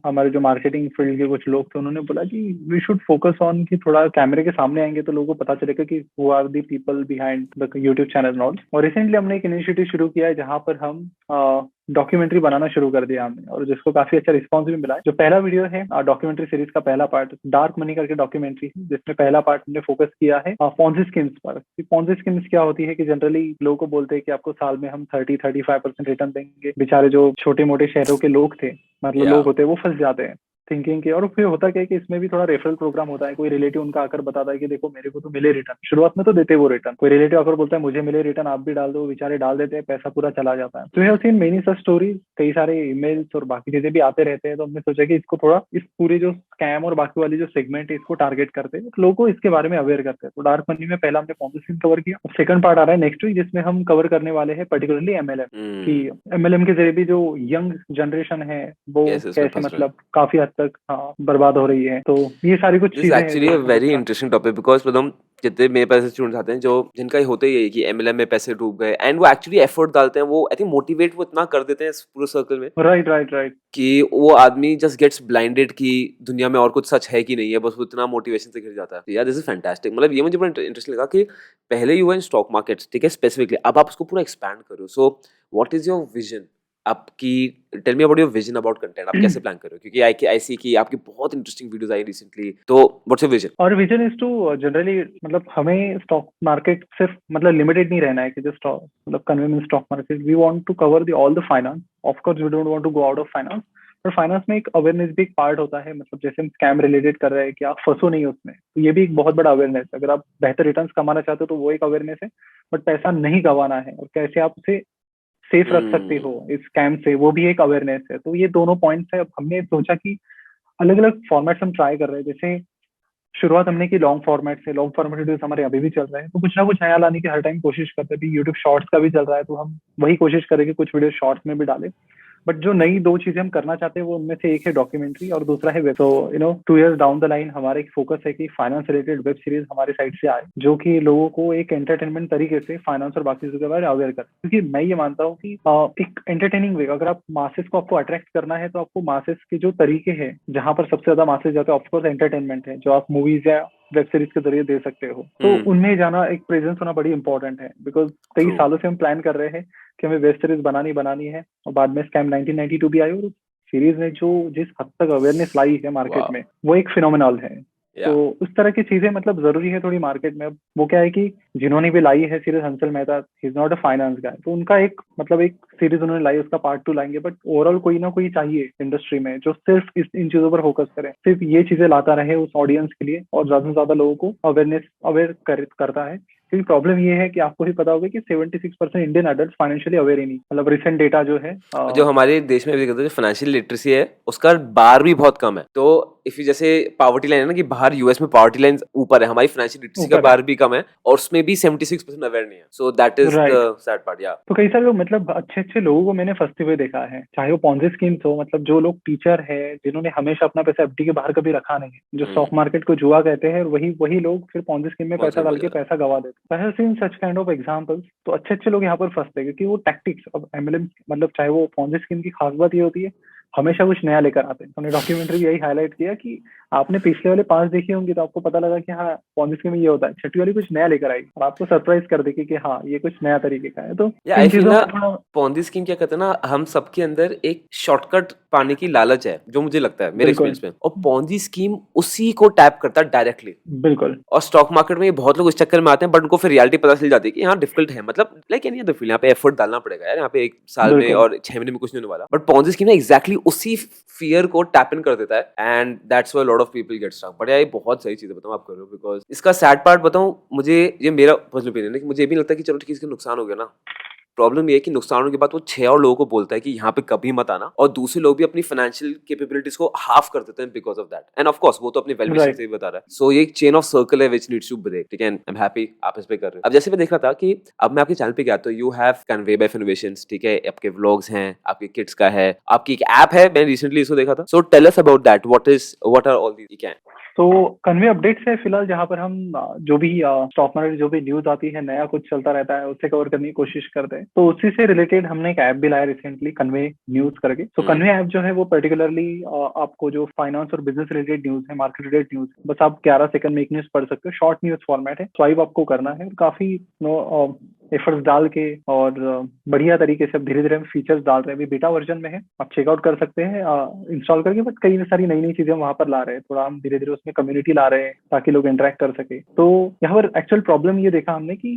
हमारे जो मार्केटिंग फील्ड के कुछ लोग थे, उन्होंने बोला कि वी शुड फोकस ऑन कि थोड़ा कैमरे के सामने आएंगे तो लोगों को पता चलेगा कि who are the people behind the YouTube channel not. और रिसेंटली हमने एक इनिशिएटिव शुरू किया है जहां पर हम डॉक्यूमेंट्री बनाना शुरू कर दिया हमने, और जिसको काफी अच्छा रिस्पॉन्स भी मिला है। जो पहला वीडियो है डॉक्यूमेंट्री सीरीज का पहला पार्ट, डार्क मनी करके डॉक्यूमेंट्री है, जिसमें पहला पार्ट हमने फोकस किया है पॉन्जी स्कीम्स पर। पॉन्जी स्कीम्स क्या होती है कि जनरली लोगों को बोलते हैं कि आपको साल में हम 30-35% रिटर्न देंगे। बेचारे जो छोटे मोटे शहरों के लोग थे, मतलब या लोग होते हैं, वो फंस जाते हैं। थिंकिंग की। और फिर होता क्या है कि इसमें भी थोड़ा रेफरल प्रोग्राम होता है, कोई रिलेटिव उनका आकर बताता है कि देखो मेरे को तो मिले रिटर्न, शुरुआत में तो देते वो रिटर्न, कोई रिलेटिव आकर बोलता है मुझे मिले रिटर्न आप भी डाल दो, वो बेचारे डाल देते हैं, पैसा पूरा चला जाता है। तो यह सीन मेनी सच स्टोरी, कई सारे ईमेल्स और बाकी चीजें भी आते रहते हैं। तो हमने सोचा कि इसको थोड़ा इस पूरे जो स्कैम और बाकी वाली जो सेगमेंट है इसको टारगेट करते हैं, लोगों को इसके बारे में अवेयर करते हैं। तो डार्क मनी में पहला हमने पॉन्जी स्कीम कवर किया, सेकंड पार्ट आ रहा है नेक्स्ट वीक जिसमें हम कवर करने वाले हैं पर्टिकुलरली एमएलएम, कि एमएलएम के जरिए भी जो यंग जनरेशन है वो कैसे इसमें कैसे फंस रहे हैं। मतलब काफी हद तक हाँ बर्बाद हो रही है। तो ये सारी कुछ दिस इज चीजें हैं एक्चुअली जो अ हमने वेरी सोचा। इंटरेस्टिंग टॉपिक बिकॉज मतलब जितने मेरे पास स्टूडेंट्स आते हैं जो जिनका ही होता ही है कि एमएलएम में पैसे डूब गए एंड वो एक्चुअली एफर्ट डालते हैं, वो आई थिंक मोटिवेट वो इतना कर देते हैं इस पूरे सर्कल में राइट राइट राइट। कि वो आदमी जस्ट गेट्स ब्लाइंडेड कि दुनिया में और कुछ सच है कि नहीं है, बस वो इतना मोटिवेशन से घिर जाता है। यार दिस इज फैंटास्टिक, मतलब ये मुझे बड़ा इंटरेस्टिंग लगा कि पहले you were in stock markets, ठीक है, स्पेसिफिकली, अब आप उसको पूरा एक्सपैंड करो। So what is your vision आपकी, tell me about your vision about content, आप कैसे प्लान कर रहे हो, क्योंकि आई सी कि आपकी बहुत इंटरेस्टिंग वीडियोस आई रिसेंटली, तो व्हाट्स योर विजन? और विजन इज टू जनरली मतलब हमें स्टॉक मार्केट सिर्फ मतलब लिमिटेड नहीं रहना है कि जो स्टॉक मतलब कन्वेंस stock market, we want to cover the all the finance. Of course we don't want to go out of finance, पर फाइनेंस में एक अवेयरनेस भी एक पार्ट होता है। मतलब जैसे हम स्कैम रिलेटेड कर रहे हैं कि आप फंसो नहीं उसमें, तो ये भी एक बहुत बड़ा अवेयरनेस है। अगर आप बेहतर रिटर्न्स कमाना चाहते हो तो वो एक अवेयरनेस है, बट पैसा नहीं गंवाना है और कैसे आप उसे सेफ रख सकते हो इस स्कैम से, वो भी एक अवेयरनेस है। तो ये दोनों पॉइंट्स है। अब हमने सोचा कि अलग अलग फॉर्मेट्स हम ट्राई कर रहे हैं। जैसे शुरुआत हमने की लॉन्ग फॉर्मेट से, लॉन्ग फॉर्मेट वीडियोस हमारे अभी भी चल रहे हैं, तो कुछ ना कुछ नया लाने की हर टाइम कोशिश करते हैं। अभी यूट्यूब शॉर्ट्स का भी चल रहा है तो हम वही कोशिश करें कि कुछ वीडियो शॉर्ट्स में भी डालें। बट जो नई दो चीजें हम करना चाहते हैं वो उनमें से एक है डॉक्यूमेंट्री और दूसरा है वेब। तो 2 years डाउन द लाइन हमारा एक फोकस है कि फाइनेंस रिलेटेड वेब सीरीज हमारे साइड से आए जो कि लोगों को एक एंटरटेनमेंट तरीके से फाइनेंस और बाकी चीजों के बारे में अवेयर करे। क्योंकि मैं ये मानता हूँ कि एक एंटरटेनिंग वे, अगर आप मासेस को आपको अट्रैक्ट करना है तो आपको मासेस के जो तरीके हैं जहां पर सबसे ज्यादा मासेस जाते हैं ऑफकोर्स एंटरटेनमेंट है, जो आप मूवीज या वेब सीरीज के जरिए दे सकते हो, तो उनमें जाना एक प्रेजेंस होना बड़ी इंपॉर्टेंट है। बिकॉज कई सालों से हम प्लान कर रहे हैं कि हमें वेब सीरीज बनानी है, और बाद में स्कैम 1992 भी आई और सीरीज ने जो जिस हद तक अवेयरनेस लाई है मार्केट में वो एक फिनोमिनल है। तो उस तरह की चीजें मतलब जरूरी है थोड़ी मार्केट में। अब वो क्या है कि जिन्होंने भी लाई है series, Hansal Mehta, he is not a finance guy, तो उनका एक मतलब एक सीरीज उन्होंने लाई, उसका पार्ट 2 लाएंगे। बट ओवरऑल कोई ना कोई चाहिए इंडस्ट्री में जो सिर्फ इन चीजों पर फोकस करे, सिर्फ ये चीजें लाता रहे उस ऑडियंस के लिए और ज्यादा से ज्यादा लोगों को अवेयर करता है। क्योंकि प्रॉब्लम ये है कि आपको भी पता होगा कि 76% इंडियन अडल्ट फाइनेंशियली अवेयर ही नहीं। मतलब रिसेंट डेटा जो है जो हमारे देश में भी कहते हैं जो फाइनेंशियल लिटरेसी है उसका बार भी बहुत कम है। तो इफ यू जैसे पावर्टी लाइन है ना कि बाहर यूएस में पावर्टी लाइन ऊपर है, हमारी फाइनेंशियल लिटरेसी का बार भी कम है और उसमें भी 76% अवेयर नहीं है। So that is the sad part. या तो कई सारे लोग मतलब अच्छे अच्छे लोगों को मैंने फंसते हुए देखा है, चाहे वो पॉन्जी स्कीम्स हो, मतलब जो लोग टीचर है जिन्होंने हमेशा अपना पैसा एफडी के बाहर कभी रखा नहीं है, जो स्टॉक मार्केट को जुआ कहते हैं, वही वही लोग फिर पॉन्जी स्कीम में पैसा डाल के पैसा गवा देते हैं। Scene such kind of examples. तो अच्छे अच्छे लोग यहाँ पर फंसते हैं क्योंकि वो टैक्टिक्स, अब एमएलएम मतलब चाहे वो पॉन्जी स्कीम की खास बात ये होती है हमेशा कुछ नया लेकर आते हैं। हमने डॉक्यूमेंट्री यही हाईलाइट किया कि आपने पिछले वाले 5 देखी होंगी तो आपको पता लगा कि हाँ पॉन्जी स्कीम में ये होता है, छठी वाली कुछ नया लेकर आएगी और आपको सरप्राइज कर देगी कि हाँ ये कुछ नया तरीके का है। तो या आई फील ना पॉन्जी स्कीम क्या कहते हैं ना, हम सबके अंदर एक शॉर्टकट पाने की लालच है जो मुझे लगता है मेरे एक्सपीरियंस में, और पॉन्जी स्कीम उसी को टैप करता है डायरेक्टली। बिल्कुल। और स्टॉक मार्केट में बहुत लोग इस चक्कर में आते हैं बट उनको फिर रियलिटी पता चल जाती है कि हाँ डिफिकल्ट है, मतलब लाइक एनी अदर फील्ड यहाँ पे एफर्ट डालना पड़ेगा यार, यहाँ पे 1 साल में और 6 महीने में कुछ नहीं होने वाला। बट पॉन्जी स्कीम एग्जैक्टली उसी फियर को टैप इन कर देता है and that's why lot of people get stuck. But यार ये बहुत सही चीज है, बताऊं आप कर रहे हो, बिकॉज इसका सैड पार्ट बताऊं मुझे, ये मेरा पर्सनल ओपिनियन है कि मुझे भी लगता है कि चलो ठीक है इसका नुकसान हो गया ना। प्रॉब्लम ये है कि नुकसान होने के बाद वो 6 और लोगों को बोलता है कि यहाँ पे कभी मत आना, और दूसरे लोग भी अपनी फाइनेंशियल कैपेबिलिटीज को हाफ कर देते हैं because of that. End of course वो तो अपनी वेल विशिंग से भी बता रहा है। सो ये एक चेन ऑफ सर्कल है व्हिच नीड्स टू ब्रेक। ठीक है, आई एम हैप्पी आप इस पे कर रहे हो। अब जैसे मैं देख रहा था कि अब मैं आपके चैनल पे गया तो you have convey of innovations, ठीक है, आपके व्लॉग्स हैं, आपके किड्स का है, आपकी एक ऐप है, मैंने रिसेंटली इसको देखा था। So tell us about that, what are all these. क्या तो कन्वे अपडेट्स है फिलहाल जहां पर हम जो भी स्टॉक मार्केट जो भी न्यूज आती है, नया कुछ चलता रहता है, उससे कवर करने की कोशिश करते हैं। तो उसी से रिलेटेड हमने एक ऐप भी लाया रिसेंटली, कन्वे न्यूज करके। तो कन्वे ऐप जो है वो पर्टिकुलरली आपको जो फाइनेंस और बिजनेस रिलेटेड न्यूज है, मार्केट रिलेटेड न्यूज, बस आप 11 सेकंड में एक न्यूज पढ़ सकते हो, शॉर्ट न्यूज फॉर्मेट है, स्वाइप आपको करना है। काफी एफर्ट्स डाल के और बढ़िया तरीके से अब धीरे धीरे हम फीचर्स डाल रहे हैं। अभी बीटा वर्जन में है, आप चेकआउट कर सकते हैं इंस्टॉल करके, बट कई सारी नई नई चीजें हम वहां पर ला रहे हैं। थोड़ा हम धीरे धीरे उसमें कम्युनिटी ला रहे हैं ताकि लोग इंटरेक्ट कर सके। तो यहाँ पर एक्चुअल प्रॉब्लम ये देखा हमने कि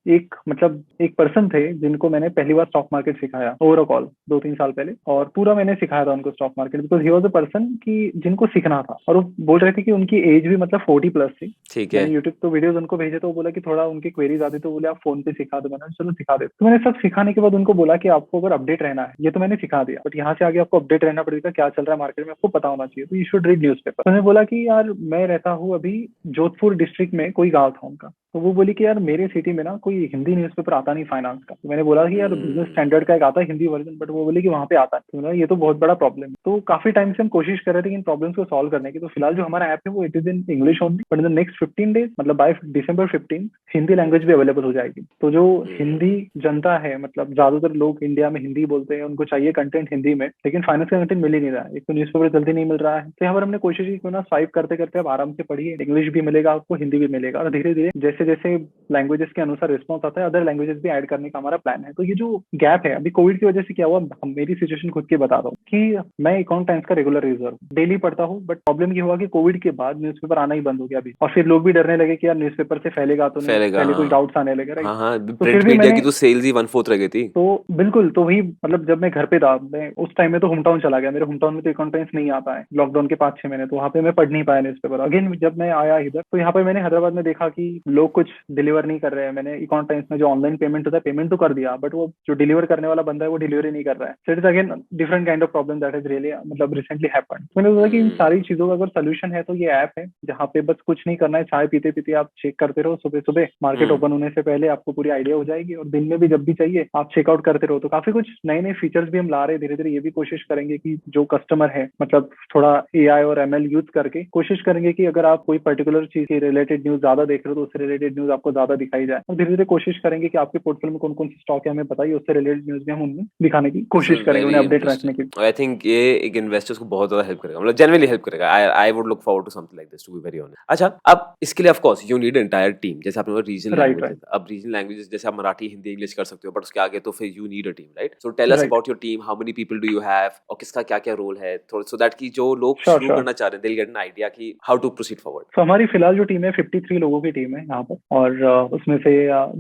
एक मतलब एक पर्सन थे जिनको मैंने पहली बार स्टॉक मार्केट सिखाया ओवर अ कॉल 2-3 साल पहले, और पूरा मैंने सिखाया था उनको stock market, because he was a person की जिनको सीखना था। और वो बोल रहे थे कि उनकी एज भी मतलब 40+ थी। ठीक है। मैंने यूट्यूब तो वीडियोस उनको भेजे, तो वो बोला कि थोड़ा उनकी क्वेरीज आती, तो बोले आप फोन पे सिखा दो। मैंने कहा, चलो सिखा दे। तो मैंने सब सिखाने के बाद उनको बोला कि आपको अगर अपडेट रहना है, ये तो मैंने सिखा दिया, बट यहाँ से आगे आपको अपडेट रहना पड़ेगा, क्या चल रहा है मार्केट में आपको पता होना चाहिए, तो यू शुड रीड न्यूज़पेपर। तो मैंने बोला कि यार मैं रहता हूँ अभी जोधपुर डिस्ट्रिक्ट में, कोई गाँव था उनका, तो वो बोली कि यार मेरे सिटी में ना कोई हिंदी न्यूज़पेपर आता नहीं फाइनेंस का। तो मैंने बोला कि यार बिजनेस स्टैंडर्ड का एक आता है हिंदी वर्जन, बट वो बोली कि वहाँ पे आता है। तो मैंने कहा, ये तो बहुत बड़ा प्रॉब्लम है। तो काफी टाइम से हम कोशिश कर रहे थे कि इन प्रॉब्लम्स को सॉल्व करने की। तो फिलहाल जो हमारा ऐप है वो it is in English only, but in the next 15 days, मतलब बाय December 15 हिंदी लैंग्वेज भी अवेलेबल हो जाएगी। तो जो हिंदी जनता है, मतलब ज्यादातर लोग इंडिया में हिंदी बोलते हैं, उनको चाहिए कंटेंट हिंदी में, लेकिन फाइनेंस का कंटेंट मिल ही नहीं रहा है। एक तो न्यूज़पेपर जल्दी नहीं मिल रहा है, तो यहाँ पर हमने कोशिश की क्यों ना स्वाइप करते करते आप आराम से पढ़िए, इंग्लिश भी मिलेगा आपको, हिंदी भी मिलेगा, और धीरे धीरे जैसे जैसे लैंग्वेजेस के अनुसार रिस्पॉन्स आता है, अदर लैंग्वेजेस भी ऐड करने का हमारा प्लान है। तो ये जो गैप है अभी कोविड की वजह से क्या हुआ, मेरी सिचुएशन खुद की बता रहा हूँ कि मैं अकाउंट टाइम्स का रेगुलर यूजर हूँ, डेली पढ़ता हूँ, बट प्रॉब्लम ये हुआ कि कोविड के बाद न्यूज़पेपर आना ही बंद हो गया अभी, और फिर लोग भी डरने लगे कि यार न्यूज़पेपर से फैलेगा तो नहीं, फैलेगा, पहले कुछ हाँ। डाउट्स आने लगे, राइट। हाँ, हाँ, तो प्रिंट फिर भी मीडिया की मैंने, तो सेल्स ही 1/4 रह गई थी। तो बिल्कुल, तो वही मतलब जब मैं घर पे था, मैं उस टाइम में तो होम टाउन चला गया, मेरे होम टाउन में तो अकाउंट टाइम्स नहीं आता है, लॉकडाउन के 5-6 महीने तो वहाँ पे मैं पढ़ नहीं पाया न्यूज़पेपर। अगेन जब मैं आया इधर, तो यहाँ पे मैंने हैदराबाद में देखा कि लोग कुछ डिलीवर नहीं कर रहे हैं। मैंने अकाउंट टाइम्स में जो ऑनलाइन पेमेंट होता है, पेमेंट तो कर दिया, बट वो जो डिलीवर करने वाला बंदा है वो डिलीवरी नहीं कर रहा है। So it is again different kind of problem that is really मतलब रिसेंटली हैपेंड। मैंने सोचा कि इन सारी चीजों का अगर सोल्यूशन है तो ये ऐप है, जहाँ पे बस कुछ नहीं करना है, चाय पीते पीते आप चेक करते रहो, सुबह सुबह मार्केट ओपन होने से पहले आपको पूरी आइडिया हो जाएगी, और दिन में भी जब भी चाहिए आप चेकआउट करते रहो। तो काफी कुछ नए नए फीचर्स भी हम ला रहे हैं धीरे धीरे। ये भी कोशिश करेंगे कि जो कस्टमर है, मतलब थोड़ा AI और ML यूज करके कोशिश करेंगे कि अगर आप कोई पर्टिकुलर चीज के रिलेटेड न्यूज ज्यादा देख रहे हो तो उससे रिलेटेड न्यूज आपको ज्यादा दिखाई जाए, और धीरे धीरे कोशिश करेंगे कि आपके पोर्टफोलियो में कौन कौन सी स्टॉक है हमें बताइए, उससे रिलेटेड न्यूज भी हम उनमें दिखाने की दिस कोशिश इज करेंगे, वेरी उन्हें अपडेट रखने की। इंटरेस्टिंग। आई थिंक ये एक इन्वेस्टर्स को बहुत ज्यादा हेल्प करेगा, मतलब जेन्युइनली हेल्प करेगा। I would look forward to something like this, to be very honest. अच्छा, अब इसके लिए of course you need entire team, जैसे आपने रीजनल राइट लैंग्वेजेस, राइट अब रीजनल लैंग्वेजेस जैसे आप मराठी, हिंदी, इंग्लिश कर सकते हो, बट उसके आगे तो फिर you need a team, right? So tell us right. About your team, how many people do you have, और किसका क्या क्या रोल है, सो दैट कि जो लोग श्योर शुरू श्योर। करना चाह रहे हैं, they will get an idea कि हाउ टू प्रोसीड फॉरवर्ड। तो हमारी फिलहाल जो टीम है 53 लोगों की टीम है यहाँ पर, और उसमें से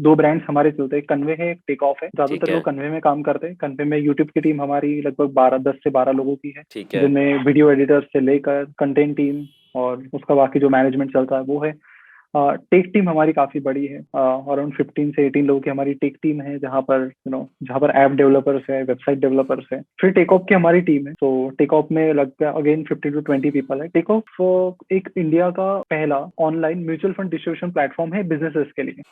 2 ब्रांड्स हमारे चलते हैं, एक कन्वे है, एक टेक ऑफ है। ठीक ज्यादातर है, लोग कन्वे में काम करते हैं। कन्वे में यूट्यूब की टीम हमारी लगभग 10 से 12 लोगों की है, ठीक है। जिनमें वीडियो एडिटर से लेकर कंटेंट टीम और उसका बाकी जो मैनेजमेंट चलता है वो है। टेक टीम हमारी काफी बड़ी है, अराउंड 15 से 18 लोगों की हमारी टेक टीम है, जहाँ पर जहाँ पर ऐप डेवलपर्स है, वेबसाइट डेवलपर्स है। फिर टेक ऑफ की हमारी टीम है, तो टेक ऑफ में लगभग अगेन 15 to 20 पीपल है। टेक ऑफ एक इंडिया का पहला online mutual fund distribution platform है बिजनेसेस के लिए।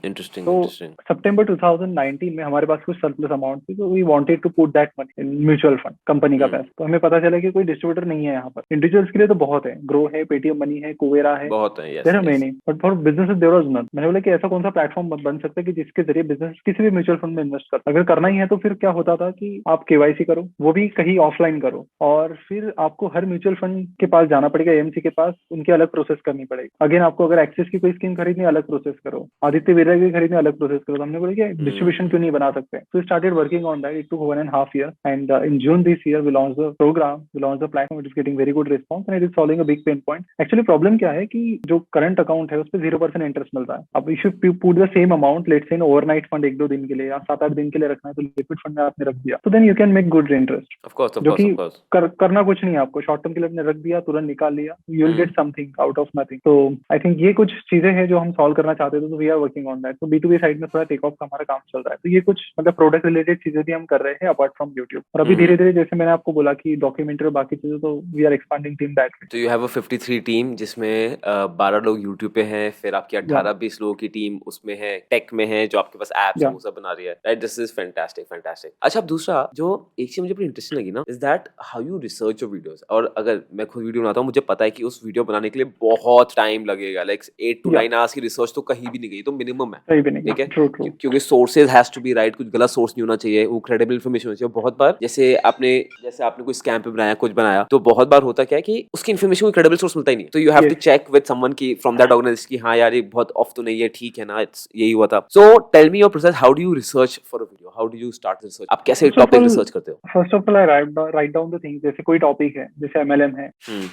इंटरेस्टिंग, तो इंटरेस्टिंग। सितंबर 2019 में हमारे पास कुछ सरप्लस अमाउंट थी, तो we wanted to put that money in mutual fund, company का पैसा। तो हमें पता चला कि कोई डिस्ट्रीब्यूटर नहीं है यहाँ पर। इंडिविजुअल्स के लिए तो बहुत है, ग्रो है, पेटीएम मनी है, कुवेरा है, बहुत है, yes there are yes. Many, but for business there was none. मैंने बोला कि ऐसा कौन सा प्लेटफॉर्म बन सकता है कि जिसके जरिए बिजनेस किसी भी म्यूचुअल फंड में इन्वेस्ट कर, अगर करना ही है तो फिर क्या होता था कि आप केवाईसी करो, वो भी कहीं ऑफलाइन करो, और फिर आपको हर म्यूचुअल फंड के पास जाना पड़ेगा, एएमसी के पास, उनकी अलग प्रोसेस करनी पड़ेगी। अगेन आपको अगर एक्सिस की कोई स्कीम खरीदनी है अलग प्रोसेस करो, आदित्य बिरला की खरीदनी अलग प्रोसेस करो। तो हमने बोला कि डिस्ट्रीब्यूशन क्यों नहीं बना सकते, तो started working on that. It took 1.5 years, and in June this year we launched the program, we launched the platform. It is getting very good response and it is solving a big pain point. Actually problem क्या है कि जो करंट अकाउंट है उस पर 0% इंटरेस्ट मिलता है। अब if you put the same amount, let's say overnight fund 1-2 दिन के लिए या 7-8 दिन के लिए रखना है, तो लिक्विड फंड में आपने रख दिया, तो then you can make good interest, of course, of जो कोर्स, कि ऑफ कोर्स। करना कुछ नहीं है आपको। शॉर्ट टर्म के लिए आपने रख दिया, तुरंत निकाल लिया, you will get something out of nothing. तो आई थिंक ये कुछ चीजें हैं जो हम सॉल्व करना चाहते थे, तो we are working on that. तो B2B साइड में थोड़ा टेक ऑफ का हमारा काम चल रहा है। तो ये कुछ मतलब प्रोडक्ट रिलेटेड चीजें भी हम कर रहे हैं अपार्ट फ्रॉम यूट्यूब। और अभी धीरे धीरे जैसे मैंने आपको बोला कि डॉक्यूमेंट्री और बाकी चीजें, तो we are expanding team that way. तो यू हैव अ 53 टीम, जिसमें 12 लोग यूट्यूब पे हैं, फिर आपकी या 18-20 लोगों की टीम उसमें है, टेक में है, जो आपके पास एप्स है या वो सब बना रही है, right? This is fantastic, fantastic. अच्छा, अब दूसरा जो एक चीज मुझे बड़ी इंटरेस्टिंग लगी ना, is that how you research your videos. और अगर मैं खुद वीडियो बनाता हूँ, मुझे पता है कि उस वीडियो बनाने के लिए बहुत टाइम लगेगा, लाइक 8 to या 9 hours की रिसर्च तो कहीं भी नहीं गई, तो मिनिमम है। सही भी नहीं ठीक है, है। True true. क्योंकि sources has to be right, कुछ गलत सोर्स नहीं होना चाहिए, वो क्रेडिबल इन्फॉर्मेशन होनी चाहिए। बहुत बार जैसे आपने कोई स्कैम पे बनाया, कुछ बनाया, तो बहुत बार होता क्या है कि उसकी इन्फॉर्मेशन कोई क्रेडिबल सोर्स मिलता ही नहीं, तो you have to yes check with someone की फ्रॉम दैट ऑर्गेनाइजेशन else कि हाँ यार ये बहुत ऑफ तो नहीं है, ठीक है ना, इट्स यही हुआ था. So tell me your process. How do you research for a video? How do you start research? आप कैसे टॉपिक रिसर्च करते हो? First of all I write down the things. जैसे कोई टॉपिक है, जैसे एमएलएम है,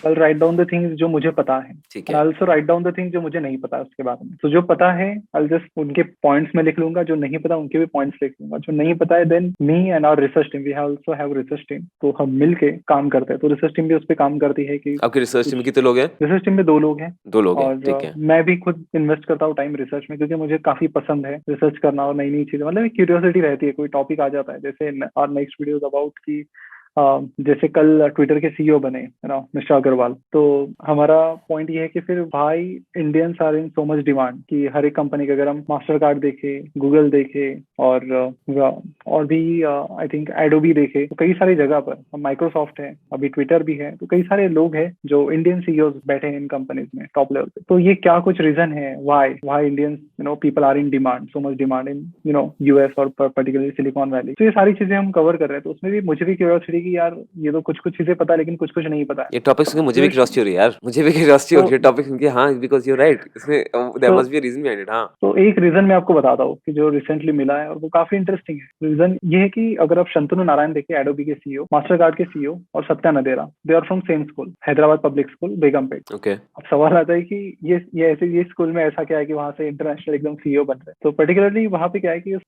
आई राइट डाउन द थिंग्स जो मुझे पता है, ठीक एंड है. Also write down the things जो मुझे नहीं पता है उसके बारे में. तो जो पता है आई जस्ट उनके पॉइंट्स में लिख लूंगा, जो नहीं पता उनके भी पॉइंट्स लिख लूंगा. जो नहीं पता है then me and our research team, we also have research team, तो हम मिलके काम करते हैं. तो रिसर्च टीम भी उस पर काम करती है कि आपकी रिसर्च टीम में कितने लोग हैं? रिसर्च टीम में 2 लोग हैं. 2 लोग हैं, और ठीक है. मैं भी खुद इन्वेस्ट करता हूँ टाइम रिसर्च में, क्योंकि मुझे काफी पसंद है रिसर्च करना और नई नई चीजें. मतलब क्यूरियोसिटी रहती है, कोई टॉपिक आ जाता है. जैसे और नेक्स्ट वीडियो अबाउट की जैसे कल ट्विटर के सीईओ बने ना मिस्टर अग्रवाल, तो हमारा पॉइंट ये है कि फिर भाई Indians are in so much demand कि हर एक कंपनी का, अगर हम मास्टर कार्ड देखे, गूगल देखे और भी आई थिंक एडोबी देखे, तो कई सारी जगह पर माइक्रोसॉफ्ट है, अभी ट्विटर भी है, तो कई सारे लोग हैं जो इंडियन सीईओ बैठे हैं इन कंपनीज में टॉप लेवल पे. तो ये क्या कुछ रीजन है why Indians people are in demand, so much demand in US और पर्टिकुलरली सिलिकॉन वैली. तो ये सारी चीजें हम कवर कर रहे हैं. तो उसमें भी मुझे भी क्यूरियोसिटी कि यार ये तो कुछ कुछ चीजें पता है लेकिन कुछ कुछ नहीं पता है. ये टॉपिक सुन के मुझे भी क्यूरियोसिटी हो रही है यार, मुझे भी क्यूरियोसिटी हो रही है टॉपिक सुन के. हाँ, बिकॉज़ यू आर राइट, इसमें there must be a reason behind it. हाँ, तो एक रीजन मैं आपको बताता हूँ कि जो रिसेंटली मिला है और वो काफी इंटरेस्टिंग है. रीजन ये है कि अगर आप शंतनु नारायण देखिए, एडोबी के सीईओ, मास्टर कार्ड के सीईओ, और Satya Nadella, they are from same school, Hyderabad public school, Begumpet. Okay. अब सवाल आता है कि ये स्कूल में ऐसा क्या है कि वहां से इंटरनेशनल एकदम सीईओ बन रहे हैं. तो पर्टिकुलरली वहां पे क्या है कि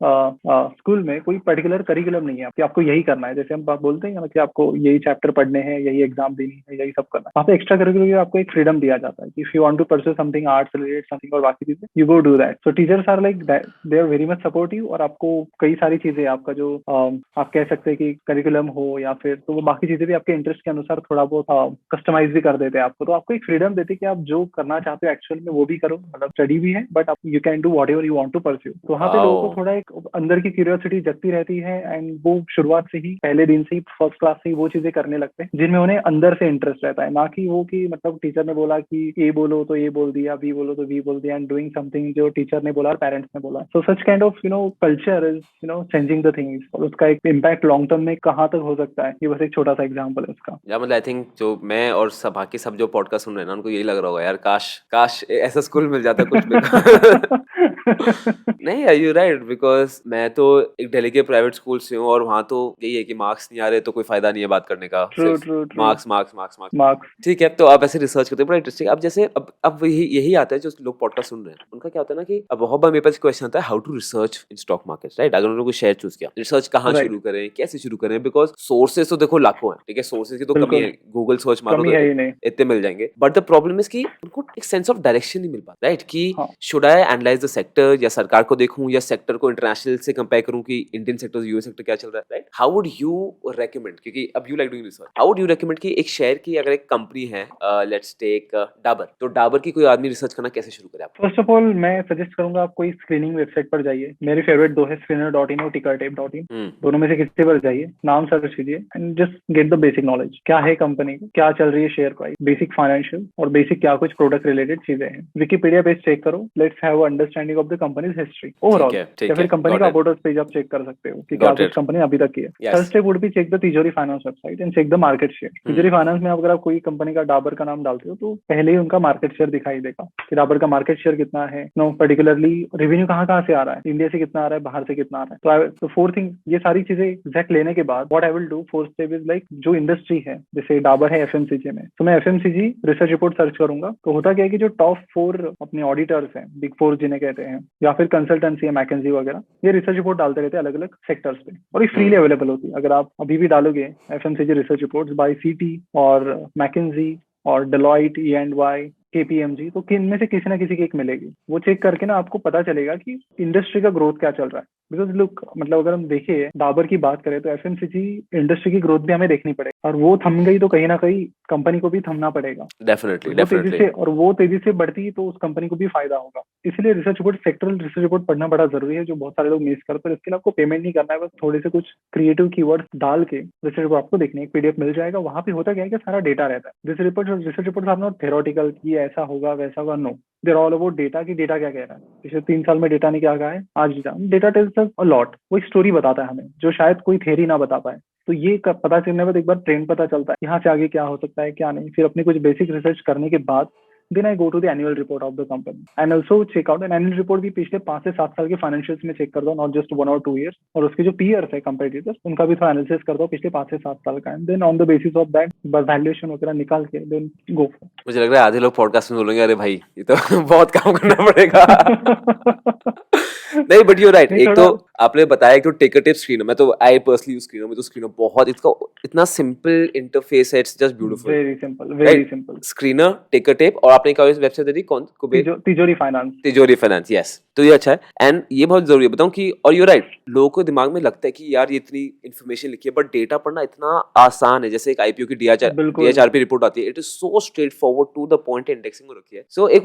स्कूल में कोई पर्टिकुलर करिकुलम नहीं है कि आपको यही करना है. जैसे हम बोलते हैं ना कि आपको यही चैप्टर पढ़ने हैं, यही एग्जाम देनी है, यही सब करना है. वहाँ पे एक्स्ट्रा करिकुलर आपको एक फ्रीडम दिया जाता है कि if you want to pursue something arts related something और बाकी चीजें, you go do that. So teachers are like they are very much supportive, और आपको कई सारी चीजें, आपका जो आप कह सकते हैं कि करिकुलम हो या फिर तो वो बाकी चीजें भी आपके इंटरेस्ट के अनुसार थोड़ा बहुत कस्टमाइज भी कर देते हैं आपको. तो आपको एक फ्रीडम देते हैं कि आप जो करना चाहते हो एक्चुअल में वो भी करो. मतलब स्टडी भी है but you can do whatever you want to pursue. तो वहाँ पे लोगों को थोड़ा एक अंदर की क्यूरियोसिटी जगती रहती है, एंड वो शुरुआत से ही, पहले दिन से ही, फर्स्ट क्लास से ही वो चीजें करने लगते हैं जिनमें उन्हें अंदर से इंटरेस्ट रहता है. ना कि वो कि मतलब टीचर ने बोला कि ए बोलो तो ए बोल दिया, बी बोलो तो बी बोल दिया, एंड डूइंग समथिंग जो टीचर ने बोला और पेरेंट्स ने बोला. So such kind of culture is changing the things. और उसका एक इम्पैक्ट लॉन्ग टर्म में कहाँ तक हो सकता है, ये बस एक छोटा सा एग्जाम्पल है उसका. या मतलब आई थिंक जो मैं और सब बाकी सब जो पॉडकास्ट सुन रहे हैं ना, उनको यही लग रहा होगा यार, काश ऐसा स्कूल मिल जाता कुछ भी. नहीं, यू राइट, बिकॉज मैं तो एक दिल्ली के प्राइवेट स्कूल से हूँ और वहाँ तो यही है कि मार्क्स नहीं आ रहे तो कोई फायदा नहीं है बात करने का. ट्रू. मार्क्स. ठीक है, तो आप ऐसे रिसर्च करते हैं, बड़ा इंटरेस्टिंग. अब जैसे अब यही आता है जो लोग पॉडकास्ट सुन रहे हैं, उनका क्या होता है ना कि अब बहुत बार मेरे पास क्वेश्चन आता है, how to research in stock market, right? अगर उन्होंने कोई शेयर चूज किया, रिसर्च कहाँ शुरू करें, कैसे शुरू करें, बिकॉज सोर्सेज तो देखो लाखों हैं, ठीक है, सोर्सेज की तो कमी है, गूगल सर्च मारो तो इतने मिल जाएंगे. बट द प्रॉब्लम इज कि उनको एक सेंस ऑफ डायरेक्शन नहीं मिल पाता, राइट? कि should I analyse the sector, या सरकार को देखूं, या सेक्टर को इंटरनेशनल से कंपेयर करूं कि इंडियन सेक्टर यूएस सेक्टर क्या चल रहा है, right? How would you recommend, क्योंकि अब you like doing research, how would you recommend कि एक शेयर की अगर एक कंपनी है, लेट्स टेक डाबर, तो डाबर की कोई आदमी रिसर्च करना कैसे शुरू करे? आप फर्स्ट ऑफ ऑल मैं सजेस्ट करूंगा आप कोई स्क्रीनिंग वेबसाइट पर जाइए. मेरी फेवरेट 2 है, screener.in और tickertape.in. दोनों में से किसी पर जाइए, नाम सर्च कीजिए and just get the basic knowledge. क्या है कंपनी, क्या चल रही है शेयर प्राइस, बेसिक फाइनेंशियल और बेसिक क्या कुछ प्रोडक्ट रिलेटेड चीजें हैं. विकिपीडिया पेज चेक करो, let's have understanding of the companies history overall. या फिर कंपनी का अबाउट अस पेज आप चेक कर सकते हो कि क्या कुछ कंपनी अभी तक की है. Third step would be check the Tijori finance website and check the market share. Tijori finance में अगर आप कोई कंपनी का डाबर का नाम डालते हो तो पहले ही उनका मार्केट शेयर दिखाई देगा कि डाबर का मार्केट शेयर कितना है, पर्टिकुलरली रेवेन्यू कहाँ से आ रहा है, इंडिया से कितना आ रहा है, बाहर से कितना आ रहा है. तो फोर्थ थिंग, ये सारी चीजें एग्जैक्ट लेने के बाद what I will do, fourth step is like जो इंडस्ट्री है, जैसे डाबर है एफएमसीजी में, तो मैं एफएमसीजी रिसर्च रिपोर्ट सर्च करूंगा. तो होता क्या है कि जो टॉप 4 अपने ऑडिटर्स हैं, बिग 4 जिन्हें कहते हैं, या फिर कंसल्टेंसी है मैकेंजी वगैरह, ये रिसर्च रिपोर्ट डालते रहते हैं अलग अलग सेक्टर्स पे, और ये फ्रीली अवेलेबल होती है. अगर आप अभी भी डालोगे एफएमसीजी रिसर्च रिपोर्ट्स बाय सीटी और मैकेंजी और डेलॉइट, E&Y, KPMG, तो इनमें से किसी ना किसी की एक मिलेगी. वो चेक करके ना आपको पता चलेगा कि इंडस्ट्री का ग्रोथ क्या चल रहा है. बिकॉज लुक, मतलब अगर हम देखें डाबर की बात करें तो एफएमसीजी इंडस्ट्री की ग्रोथ भी हमें देखनी पड़ेगी, और वो थम गई तो कहीं ना कहीं कंपनी को भी थमना पड़ेगा. डेफिनेटली. और वो तेजी से बढ़ती तो उस कंपनी को भी फायदा होगा. इसलिए research report, sectoral research report पढ़ना बड़ा जरूरी है, जो बहुत सारे लोग मिस करते हैं. इसके लिए आपको पेमेंट नहीं करना है, बस थोड़े से कुछ क्रिएटिव कीवर्ड्स डाल के रिसर्च रिपोर्ट आपको देखने एक पीडीएफ मिल जाएगा. वहां पे होता क्या है कि सारा डेटा रहता है. रिसर्च रिपोर्ट आप नॉट थ्योरेटिकल कि ऐसा होगा वैसा होगा, no, they're all about data की डेटा क्या कह रहा है. पिछले 3 साल में डेटा ने क्या कहा है, आज data tells us a lot. वो एक स्टोरी बताता है हमें जो शायद कोई थ्योरी ना बता पाए. तो ये पता चलने के बाद एक बार ट्रेंड पता चलता है यहाँ से आगे क्या हो सकता है क्या नहीं. फिर अपनी कुछ बेसिक रिसर्च करने के बाद then I go to the annual report of the company and also check out an annual report भी पिछले 5 से 7 साल के फाइनेंशियल्स में चेक करता हूँ, नॉट जस्ट 1 or 2 years, और उसके जो पीयर्स है कंपेटिटर्स उनका भी थोड़ा एनालिसिस करता हूँ पिछले 5 से 7 साल का, and then on the basis of that valuation वगैरह निकाल के देन गो फॉर। मुझे लग रहा है आधे लोग पॉडकास्ट में बोलेंगे अरे भाई ये तो बहुत काम करना पड़ेगा। नहीं बट यू राइट, एक तो आपने बताया कि टेक अ टिप स्क्रीनर, मैं तो आई पर्सनली यूज स्क्रीनर, मैं तो स्क्रीनर बहुत इसका इतना सिंपल इंटरफेस है, it's just beautiful, very simple, very simple. Screener, take a tip, और आपने क्या वेबसाइट दी कौन तिजोरी फाइनेंस, तिजोरी फाइनेंस, यस, तो ये अच्छा है एंड ये बहुत जरूरी है बताऊं कि, और यू राइट, लोगों को दिमाग में लगता है कि यार ये इतनी इन्फॉर्मेशन लिखी है, बट डेटा पढ़ना इतना आसान है, जैसे एक आईपीओ की डीएचआरपी रिपोर्ट आती है, it is so straightforward to the point, indexing हो रखी है। सो एक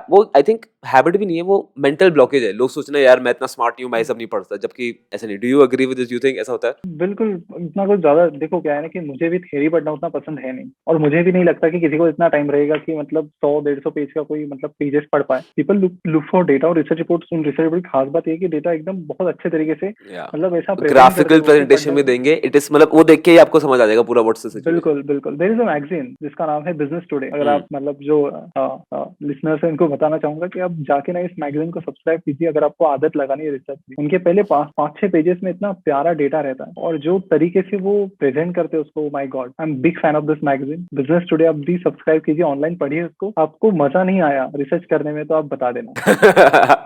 वो आई थिंक हैबिट भी नहीं है, वो मेंटल ब्लॉकेज है, लोग सोचना यार मैं इतना स्मार्ट नहीं हूं, मैं सब नहीं पढ़ता, जबकि ऐसा नहीं। Do you agree with this? You think ऐसा होता है? बिल्कुल, इतना कुछ ज्यादा देखो क्या है ना कि मुझे भी थ्योरी पढ़ना उतना पसंद है नहीं, और मुझे भी नहीं लगता कि किसी को इतना टाइम रहेगा कि मतलब 100-150 पेज का कोई मतलब पेजेस पढ़ पाए। पीपल लुक फॉर डेटा और रिसर्च रिपोर्ट्स। रिसर्च रिपोर्ट खास बात ये है कि डेटा एकदम बहुत अच्छे तरीके से मतलब ऐसा ग्राफिकल प्रेजेंटेशन में देंगे, इट इज मतलब वो देख के ही आपको समझ आ जाएगा पूरा व्हाट्स द सिचुएशन। बिल्कुल बिल्कुल। देयर इज अ मैगजीन जिसका नाम है बिजनेस टुडे, अगर आप मतलब जो लिसनर्स हैं उनको बताना चाहूंगा कि आप जाके ना इस मैगजीन को सब्सक्राइब कीजिए अगर आपको आदत लगानी है रिसर्च की। उनके पहले 5-6 पेजेस में इतना प्यारा डेटा रहता है, और जो तरीके से वो प्रेजेंट करते हैं उसको, my God, I am big fan of this magazine business today. आप भी सब्सक्राइब कीजिए, ऑनलाइन पढ़िए उसको। आपको मजा नहीं आया रिसर्च करने में तो आप बता देना।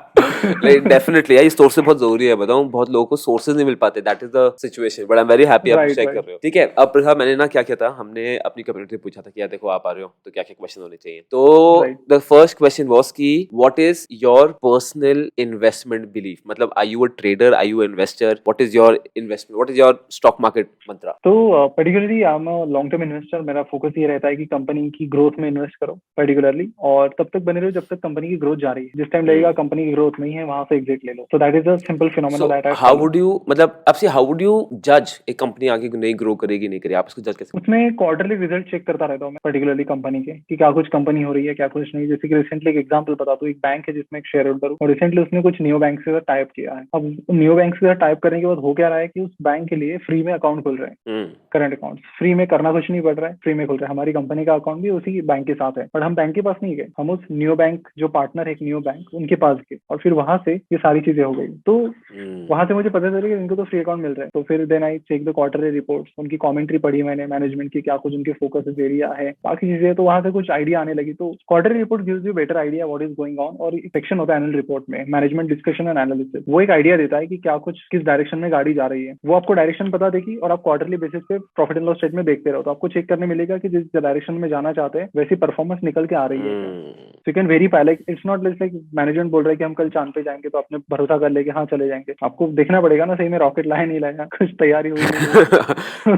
डेफिनेटली यार, सोर्सेज बहुत जरूरी है, बताऊं बहुत लोगों को सोर्सेज नहीं मिल पाते, that is the situation, but I am very happy आप चेक कर रहे हो। ठीक है, अब प्रसाद मैंने ना क्या किया था, हमने अपनी कम्युनिटी पूछा था कि यार देखो आप आ रहे हो तो क्या क्या क्वेश्चन होने चाहिए, तो द फर्स्ट क्वेश्चन वाज कि what is your personal investment belief, मतलब are you a trader, are you a investor, what is your investment, what is your stock market mantra? तो particularly I am a long term investor. मेरा फोकस ये रहता है कि कंपनी की ग्रोथ में इन्वेस्ट करो पर्टिकुलरली, और तब तक बने रहो जब तक कंपनी की ग्रोथ जा रही है। जिस टाइम लगेगा कंपनी की ग्रोथ नहीं है वहां से एग्जिट ले लो। तो that is a simple phenomena that I how would you, मतलब आपसे हाउ वुड यू जज एक कंपनी आगे नहीं ग्रो करेगी नहीं करेगी, आप इसको जज कैसे? उसमें क्वार्टरली रिजल्ट चेक करता रहता हूँ मैं पर्टिकुलरली कंपनी के, कि क्या कुछ कंपनी हो रही है क्या कुछ नहीं। जैसे कि रिसेंटली एक एग्जांपल बताता हूँ, एक बैंक है जिसमें एक शेयर होल्डर हूँ, और रिसेंटली उसने कुछ नियो बैंक से टाइप किया है। अब नियो बैंक से टाइप करने के बाद हो क्या रहा है कि उस बैंक के लिए फ्री में अकाउंट खुल रहे हैं, करंट अकाउंट फ्री में, करना कुछ नहीं पड़ रहा है, फ्री में खुल रहा है। हमारी कंपनी का अकाउंट भी उसी बैंक के साथ है, बट हम बैंक के पास नहीं गए, हम उस नियो बैंक जो पार्टनर है एक नियो बैंक उनके पास गए, और फिर वहां से ये सारी चीजें हो गई। तो वहां से मुझे पता चला कि इनको तो फ्री अकाउंट मिल रहा है। तो फिर then I check the quarterly reports, उनकी कमेंट्री पढ़ी मैंने मैनेजमेंट की, क्या कुछ उनके फोकस एरिया है, बाकी चीजें, तो वहां से कुछ आइडिया आने लगी। तो quarterly report gives you better idea what is going on, और सेक्शन होता है एनुअल रिपोर्ट में मैनेजमेंट डिस्कशन एंड एनालिसिस, वो एक आइडिया देता है कि क्या कुछ किस डायरेक्शन में गाड़ी जा रही है, वो आपको डायरेक्शन पता देगी, और आप क्वार्टरली बेसिस पे प्रॉफिट एंड लॉस स्टेटमेंट देखते रहो तो आपको चेक करने मिलेगा कि जिस डायरेक्शन में जाना चाहते हैं वैसी परफॉर्मेंस निकल के आ रही है। So you can verify, like it's not like management बोल रहा है कि हम कल चांद पे जाएंगे तो आपने भरोसा कर ले कि हाँ चले जाएंगे। आपको देखना पड़ेगा ना सही में रॉकेट लाया नहीं लाया, कुछ तैयारी हुई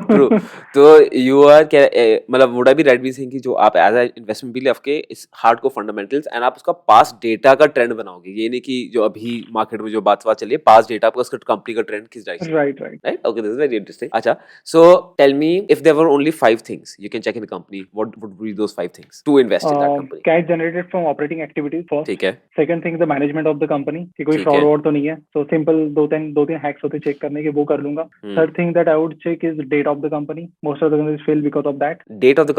ट्रू। तो यू आर मतलब would I be right be saying कि जो आप एज अ इन्वेस्टमेंट भी आपके इस हार्ड को फंडामेंटल्स एंड आप उसका पास्ट डेटा का ट्रेंड बनाओगे, ये नहीं कि जो अभी मार्केट में जो बात चली है पास्ट डेटा आपका उसका कंपनी का ट्रेंड किस direction. Right okay, this is very interesting. अच्छा, so tell me if there were only 5 things you can check in the company, what would be those 5 things to invest in that company? Cash generated from operating activities first, ठीक है। Second thing the management of the company, कि कोई फ्रॉड वॉड तो नहीं है, तो सिंपल दो तीन हैक्स होते चेक करने के, वो कर लूंगा। Third thing that I would check is debt of the company, most of the companies fail because of that. Debt of the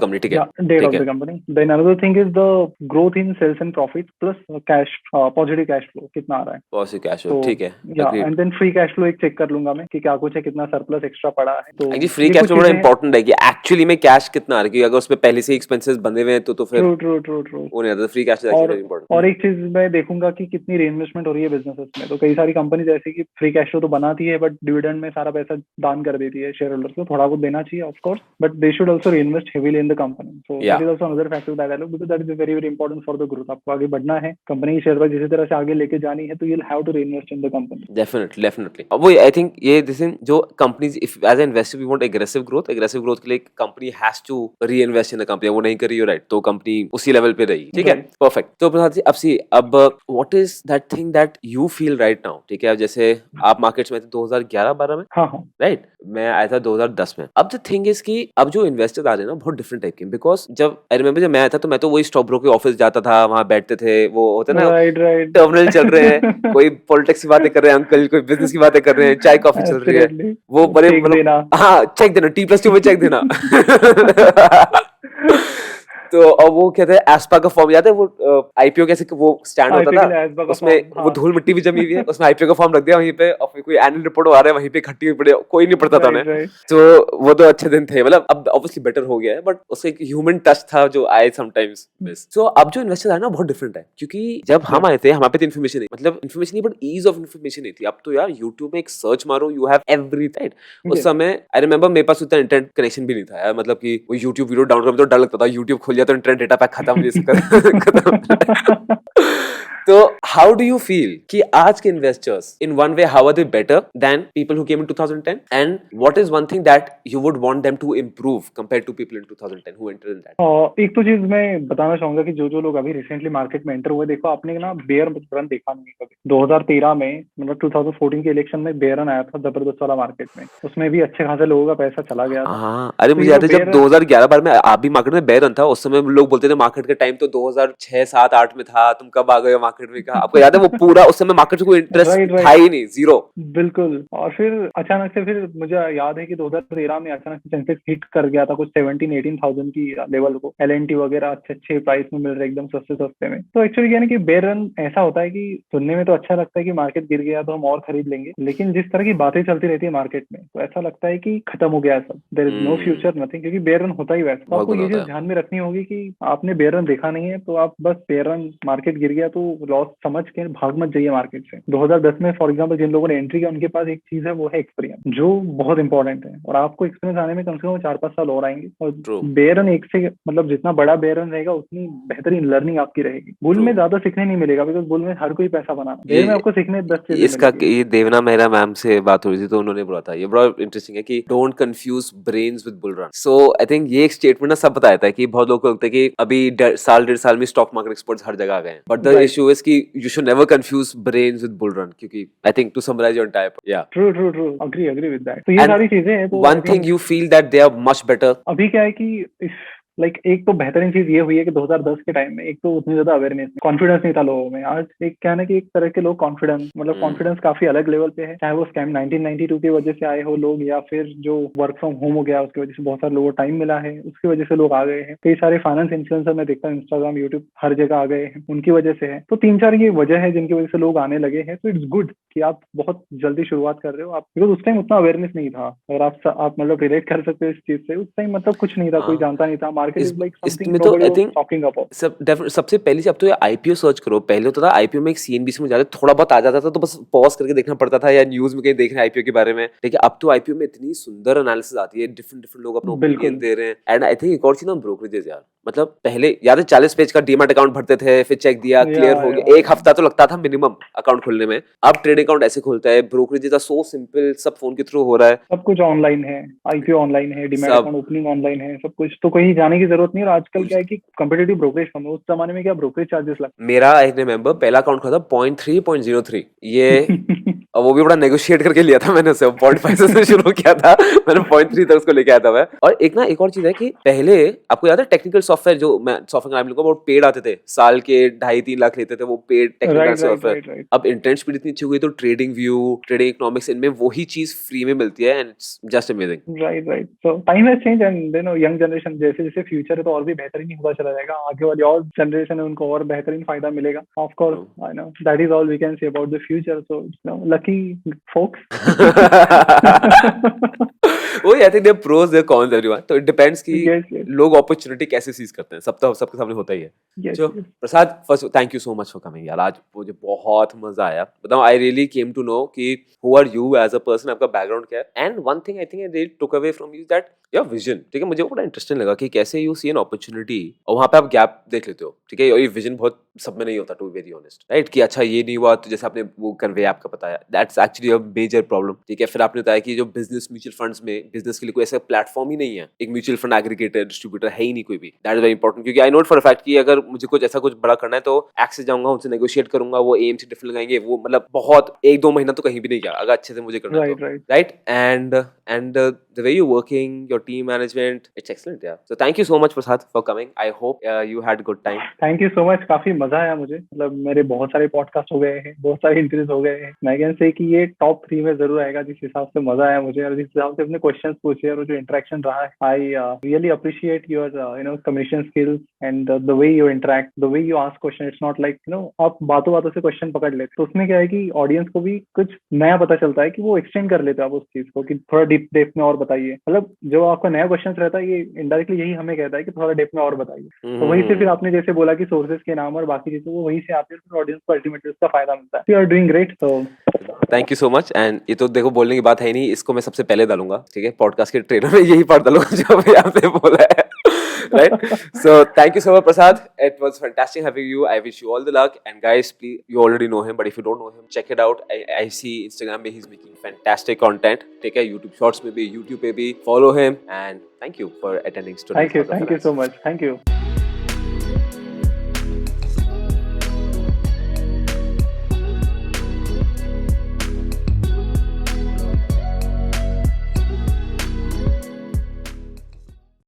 company, ठीक है, debt of the company. Then another thing is the growth in sales and profit plus cash, positive cash flow कितना आ रहा है, पॉजिटिव कैश फ्लो, ठीक है। And then free cash flow एक चेक कर लूंगा मैं कि क्या कुछ है, कितना सरप्लस एक्स्ट्रा पड़ा है। तो एक्चुअली फ्री कैश फ्लो बड़ा इंपॉर्टेंट है कि एक्चुअली में कैश कितना आ रहा है, क्योंकि अगर उसमें पहले से एक्सपेंसेस बंधे हुए हैं तो फिर ट्रू वो नहीं आता। Free cash is actually very important. और एक चीज मैं देखूंगा कि कितनी रीइन्वेस्टमेंट हो रही है बिजनेसेस में। तो कई सारी कंपनी जैसे कि फ्री कैश फ्लो तो बनाती है बट डिविडेंड में सारा पैसा दान कर देती है शेयर होल्डर्स को, थोड़ा बहुत देना चाहिए of course, but they should also reinvest heavily in the company. So that is also another factor that I look, because that is very very important for the growth. आपको आगे बढ़ना है, कंपनी की शेयर प्राइस जिस तरह से आगे लेके जानी है, तो you will have to reinvest in the company. Definitely वो आई थिंक ये दिस इन जो companies if as an investor we want aggressive growth के लिए company has to reinvest in the company, वो नहीं करी राइट, तो कंपनी उसी लेवल पे रही, ठीक है, परफेक्ट। तो प्रसाद जी अब what is that thing that you feel right now, ठीक है, अब जैसे आप मार्केट्स में थे 2011-12 में, हाँ राइट, मैं आया था 2010 में। अब द थिंग इज कि अब जो इन्वेस्टर्स आ रहे हैं ना बहुत डिफरेंट टाइप के, बिकॉज जब आई रिमेंबर जब मैं आया था तो मैं तो वही स्टॉक ब्रोकर ऑफिस जाता था, वहां बैठते थे, वो होता ना टर्मिनल चल रहे हैं, कोई पॉलिटिक्स की बातें कर रहे हैं अंकल, कोई बिजनेस की बातें कर रहे हैं, चाय कॉफी चल रही है, वो बड़े हाँ चेक देना, T+2 में चेक देना। तो अब वो कहते हैं एस्पा का फॉर्म याद है वो आईपीओ कैसे वो स्टैंड होता IPO के लिए था एस्पा का उसमें फॉर्म, वो हाँ। धूल मिट्टी भी जमी हुई है उसमें आईपीओ का फॉर्म रख दिया वहीं पे और फिर कोई एनुअल रिपोर्ट आ रहा है वहीं पे इकट्ठी हुई पड़ी है, कोई नहीं पढ़ता था उन्हें। Right, right. तो वो तो अच्छे दिन थे मतलब अब ऑब्वियसली बेटर हो गया है बट उसका एक ह्यूमन टच था जो आए समटाइम्स मिस। सो अब जो इन्वेस्टर्स आए ना बहुत डिफरेंट है क्योंकि जब हम आए थे हमारे पे तो इन्फॉर्मेशन नहीं मतलब इन्फॉर्मेशन नहीं बट ईज ऑफ इन्फॉर्मेशन नहीं थी। अब तो यार यूट्यूब में एक सर्च मारो यू हैव एवरीथिंग। उस Yes, समय आई रिमेंबर मेरे पास उतना इंटरनेट कनेक्शन भी नहीं था यार मतलब कि वो यूट्यूब वीडियो डाउनलोड करने में तो डर लगता था यूट्यूब खुल गया तो इंटरनेट डेटा पैक खत्म ये सब खत्म। तो हाउ डू यू फील कि आज के investors in one way how are they better than people who came in 2010 and what is one thing that you would want them to improve compared to people in 2010 who entered in that? और एक तो चीज मैं बताना चाहूंगा कि जो जो लोग अभी रिसेंटली मार्केट में एंटर हुए, देखो आपने ना बेयर रन देखा नहीं कभी। 2013 में मतलब 2014 के इलेक्शन में बेयर रन आया था जबरदस्त वाला मार्केट में, उसमें भी अच्छे खासे लोगों का पैसा चला गया था। हाँ अरे तो मुझे ये जो याद है जब बेयर, 2011-12 में आप भी मार्केट में बेयर रन था उस समय लोग बोलते थे मार्केट का टाइम तो 2006-7-8 में था तुम कब आ गए हो मार्केट में का आपको याद है वो पूरा उस समय मार्केट में कोई इंटरेस्ट राइट, था राइट, ही नहीं जीरो। बिल्कुल। और फिर अचानक से फिर मुझे याद है कि 2013 में अचानक से सेंसेक्स हिट कर गया था कुछ 17-18 थाउजेंड की लेवल को। LNT वगैरह अच्छे अच्छे प्राइस में मिल रहे एकदम सस्ते सस्ते में। तो एक्चुअली क्या है ना कि बेयर रन ऐसा होता है कि सुनने में तो अच्छा लगता है कि मार्केट गिर गया तो हम और खरीद लेंगे, लेकिन जिस तरह की बातें चलती रहती है मार्केट में तो ऐसा लगता है कि खत्म हो गया है सब, there is no future nothing, क्योंकि बेयर रन होता ही वैसा। तो बहुत आपको बुरा ये होता चीज है। ध्यान में रखनी होगी कि आपने बेयर रन देखा नहीं है तो आप बस बेयर रन मार्केट गिर गया तो लॉस समझ के भाग मत जाइए मार्केट से। 2010 में फॉर एग्जांपल जिन लोगों ने एंट्री किया उनके पास एक चीज है वो है एक्सपीरियंस, जो बहुत इंपॉर्टेंट है। और आपको एक्सपीरियंस आने में कम से कम 4-5 साल और आएंगे। और ट्रू बेयर रन एक से मतलब जितना बड़ा बेयर रन रहेगा उतनी बेहतरीन लर्निंग आपकी रहेगी। बुल ट्रू में ज्यादा सीखने नहीं मिलेगा बिकॉज बुल में हर कोई पैसा बनाना, बेयर में ये आपको सीखने 10 चीजें इसका मिलेंगी। ये देवना मेहरा मैम से बात हो रही थी तो उन्होंने बोला था ये बड़ा इंटरेस्टिंग है कि don't confuse brains with bull run. So I think ये एक स्टेटमेंट ना सब बताया था कि बहुत लोगों को लगता है कि अभी साल 1.5 साल में स्टॉक मार्केट एक्सपर्ट्स हर जगह आ गए हैं but the right, issue is कि you should never confuse brains with bull run क्योंकि I think to summarize your entire या true true true, agree agree with that. तो ये एंड सारी चीजें हैं तो I one thing think you feel that they are much better. अभी क्या है कि इस लाइक एक तो बेहतरीन चीज ये हुई है कि 2010 के टाइम में एक तो उतनी ज्यादा अवेयरनेस कॉन्फिडेंस नहीं था लोगों में। आज एक क्या है ना कि एक तरह के लोग कॉन्फिडेंस मतलब कॉन्फिडेंस काफी अलग लेवल पे है, चाहे वो स्कैम 1992 की वजह से आए हो लोग या फिर जो वर्क फ्रॉम होम हो गया उसकी वजह से बहुत सारे लोगों को टाइम मिला है उसकी वजह से लोग आ गए हैं। कई सारे फाइनेंस इन्फ्लुएंसर मैं देखता हूँ इंस्टाग्राम यूट्यूब हर जगह आ गए हैं उनकी वजह से है। तो 3-4 ये वजह है जिनकी वजह से लोग आने लगे हैं। तो इट्स गुड कि आप बहुत जल्दी शुरुआत कर रहे हो आप, बिकॉज उस टाइम उतना अवेयरनेस नहीं था। अगर आप मतलब रिलेट कर सकते हो इस चीज से, उस टाइम मतलब कुछ नहीं था, कोई जानता नहीं था। मार्केट इस इज लाइक समथिंग इसमें तो nobody I was think talking about. सबसे पहली चीज अब तो ये आईपीओ सर्च करो पहले होता था आईपीओ में एक सीएनबीसी में जाते थोड़ा बहुत आ जाता था तो बस पॉज करके देखना पड़ता था या न्यूज में कहीं देख रहे हैं आईपीओ के बारे में। ठीक है अब तो आईपीओ में इतनी सुंदर एनालिसिस आती है डिफरेंट डिफरेंट लोग अपना ओपिनियन बिल्कुल, दे रहे हैं एंड आई थिंक एक और चीज ना ब्रोकरेजेस यार मतलब पहले याद है 40 पेज का डीमैट अकाउंट भरते थे फिर चेक दिया या क्लियर हो या गया एक हफ्ता तो लगता था मिनिमम अकाउंट खोलने में। अब ट्रेडिंग अकाउंट ऐसे खुलता है ब्रोकरेजेस आर सो सिंपल सब फोन के थ्रू हो रहा है सब कुछ ऑनलाइन है। आईपीओ ऑनलाइन है, डीमैट सब अकाउंट ओपनिंग ऑनलाइन है, सब कुछ। तो कहीं जाने की जरूरत नहीं। और आजकल कुछ। क्या है कि कंपिटेटिव ब्रोकरेज कम है, उस जमाने में क्या ब्रोकरेज चार्जेस मेरा आई रिमेम्बर पहला अकाउंट खुला था 0.3 ये लगते। और वो भी बड़ा नेगोशिएट करके लिया था मैंने उससे 0.5 से शुरू किया था मैंने 0.3 तक उसको लेके आया था मैं। और एक और चीज है कि पहले आपको याद है टेक्निकल सॉफ्टवेयर जो मैं सॉफ्टवेयर नाम लूंगा वो पेड आते थे साल के 2.5-3 लाख लेते थे वो paid technical right, right, software. Right, right. अब इंटरनेट स्पीड इतनी अच्छी हो गई तो ट्रेडिंग व्यू ट्रेडिंग इकोनॉमिक्स इनमें वही चीज फ्री में मिलती है and it's just amazing. Right, right. So time has change and young generation जैसे जैसे फ्यूचर है तो और भी बेहतरीन ही होता चला जाएगा। आगे वाली और जनरेशन है उनको और बेहतरीन फायदा मिलेगा। Of course I know that is all we can say about the future. So lucky folks. वही I think there pros there cons everyone तो इट डिपेंड्स कि यस, यस, लोग अपॉर्चुनिटी कैसे सीज करते हैं सब तो सबके सामने होता ही है। यस, जो yes. Prasad first thank you so much for coming यार आज मुझे बहुत मजा आया बताऊं I really came to know कि who are you as a person आपका बैकग्राउंड क्या है and one thing I think I really took away from you that your vision. ठीक है मुझे वो बड़ा इंटरेस्टिंग लगा कि कैसे यू सी एन अपॉर्चुनिटी और वहां पे आप गैप देख लेते हो। ठीक है और ये विजन बहुत सब में नहीं होता to be very honest right कि अच्छा ये नहीं हुआ तो जैसे आपने वो कन्वे आपका बताया that's actually a major problem. ठीक है फिर आपने बताया कि जो बिजनेस म्यूचुअल फंड्स में बिजनेस के लिए कोई ऐसा प्लेटफॉर्म ही नहीं है एक म्यूचुअल फंड एग्रीगेटर डिस्ट्रीब्यूटर है ही नहीं कोई भी। दैट इज वेरी इंपॉर्टेंट क्योंकि आई नोट फॉर अ फैक्ट कि अगर मुझे कुछ ऐसा कुछ बड़ा करना है तो एक्सेस जाऊंगा उनसे नेगोशिएट करूंगा वो एम से डिफरेंट लगाएंगे वो मतलब बहुत 1-2 महीना तो कहीं भी नहीं गया अगर अच्छे से मुझे करना है तो right, right. Right and the way you working your team management. It's excellent, yeah. So thank you so much, Prasad, for coming. I hope you had a good time. Thank you so much, काफी मजा आया मुझे। मतलब मेरे बहुत सारे पॉडकास्ट हो गए हैं, बहुत सारे इंटरव्यूज हो गए हैं। मैं कैन से कि ये टॉप 3 में जरूर आएगा, जिस हिसाब से मजा आया मुझे और जिस हिसाब से अपने क्वेश्चंस पूछे और जो इंटरेक्शन रहा है। I really appreciate your communication skills and the way you interact, the way you ask question. It's not like आप बातों बातों से क्वेश्चन पकड़ लेते, तो उसमें क्या है कि ऑडियंस को भी कुछ नया पता चलता है कि वो एक्सटेंड कर लेते हैं आप उस चीज को, कि थोड़ा डीप डेप्थ में और बताइए। मतलब जो आपका नया क्वेश्चन रहता है, ये इनडायरेक्टली यही हमें कहता है कि थोड़ा डेप्थ में और बताइए। तो वही से फिर आपने जैसे बोला कि सोर्सेज के नाम और बाकी चीजें, वो वहीं से आते हैं, फिर ऑडियंस को अल्टीमेटली उसका फायदा मिलता है। You are doing great. तो thank you so much. And ये तो देखो बोलने की बात है ही नहीं, इसको मैं सबसे पहले डालूंगा, ठीक है, पॉडकास्ट के ट्रेलर में यही पार्ट डालूंगा जो अभी आपने बोला है। Right? So thank you so much, Prasad. It was fantastic having you. I wish you all the luck. And guys, please, you already know him, but if you don't know him, check it out. I see Instagram में he's making fantastic content. ठीक है, YouTube Shorts में भी, YouTube पे भी follow him. And thank you for attending today's podcast. thank you so much. Thank you.